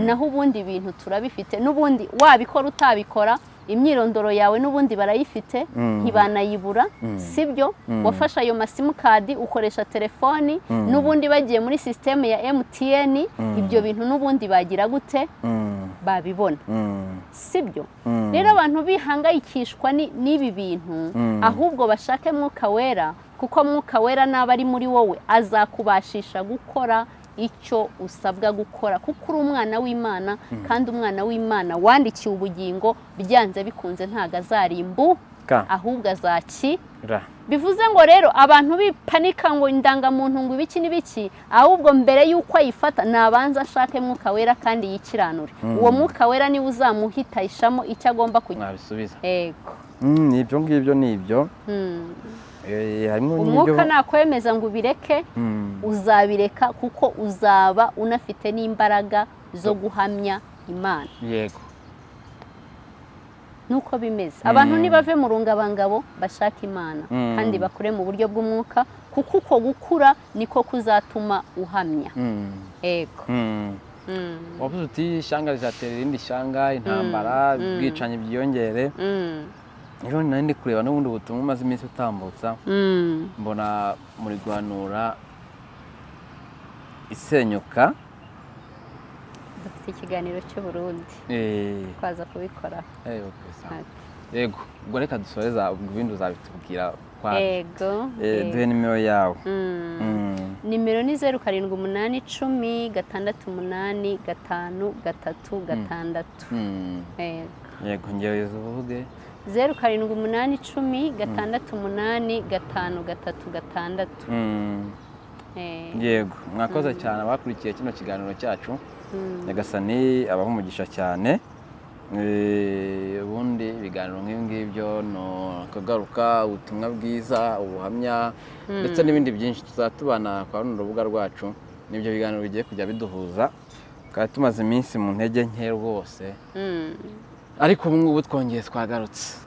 S2: Naho ubundi bintu turabifite, n'ubundi wabikora utabikora imyirondoro yawe n'ubundi barayifite, ntibanayibura, sibyo? Wafashe ayo masimukadi ukoresha telefoni, n'ubundi bagiye muri systeme ya MTN, ibyo bintu n'ubundi bagira gute? Babibona, sibyo? Rero abantu bihangayikishwa n'ibi bintu, ahubwo bashake mwuka wera, kuko mwuka wera naba ari muri wowe azakubashisha gukora icyo usabwa gukora, kuko uri umwana w'Imana, kandi umwana w'Imana wandikiye ubugingo, byanze bikunze ntago azarimbuka ahubwo azakira. Bivuze ngo rero abantu bipanika ngo indangamuntu ngo ibiki n'ibiki, ahubwo mbere y'uko ayifata nabanza ashake mwuka wera kandi yikiranure. Uwo mwuka wera niwe uzamuhitishamo icyo agomba
S1: kugira.
S2: Yego,
S1: nibyo ngibyo nibyo.
S2: Umwuka nakwemeza ngo ubireke, uzabireka, kuko uzaba unafite n'imbaraga zo guhamya Imana.
S1: Yego,
S2: nuko bimeze. Abantu nibave mu rungabangabo bashaka Imana, kandi bakure mu buryo bw'umwuka, kuko uko gukura niko kuzatuma uhamya. Yego.
S1: Wavuze uti ishyanga rizatera irindi shyanga, intambara, ubwicanyi byiyongere. Rero nari ndi kureba n'ubundi butumwa umaze iminsi utambutsa, mbona muri guhanura isenyuka.
S2: Dufite ikiganiro cy'Uburundi twaza kubikora.
S1: Yego, ubwo reka dusoreza, ibindi uzabitubwira.
S2: Yego,
S1: duhe nimero yawe.
S2: Nimero ni 0780 10 8 5 3 6.
S1: Yego, ngewe uvuge
S2: 0780 10 8 5 3 6.
S1: Yego, mwakoze cyane abakurikiye kino kiganiro cyacu. Nyagasani abaho umugisha cyane. Ubundi ibiganiro nk'ibyo no kagaruka, ubutumwa bwiza, ubuhamya, ndetse n'ibindi byinshi tuzatubana kwa runo rubuga rwacu. Nibyo biganiro bigiye kujya biduhuza, kandi tumaze iminsi mu ntege nke rwose. Ariko ubu ngubu twongeye twagarutse,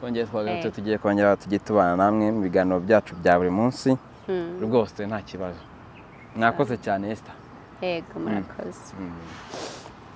S1: tugiye kongera tugiye tubana namwe mu biganiro byacu bya buri munsi rwose nta kibazo. Mwakoze cyane Esther.
S2: Yego, murakoze.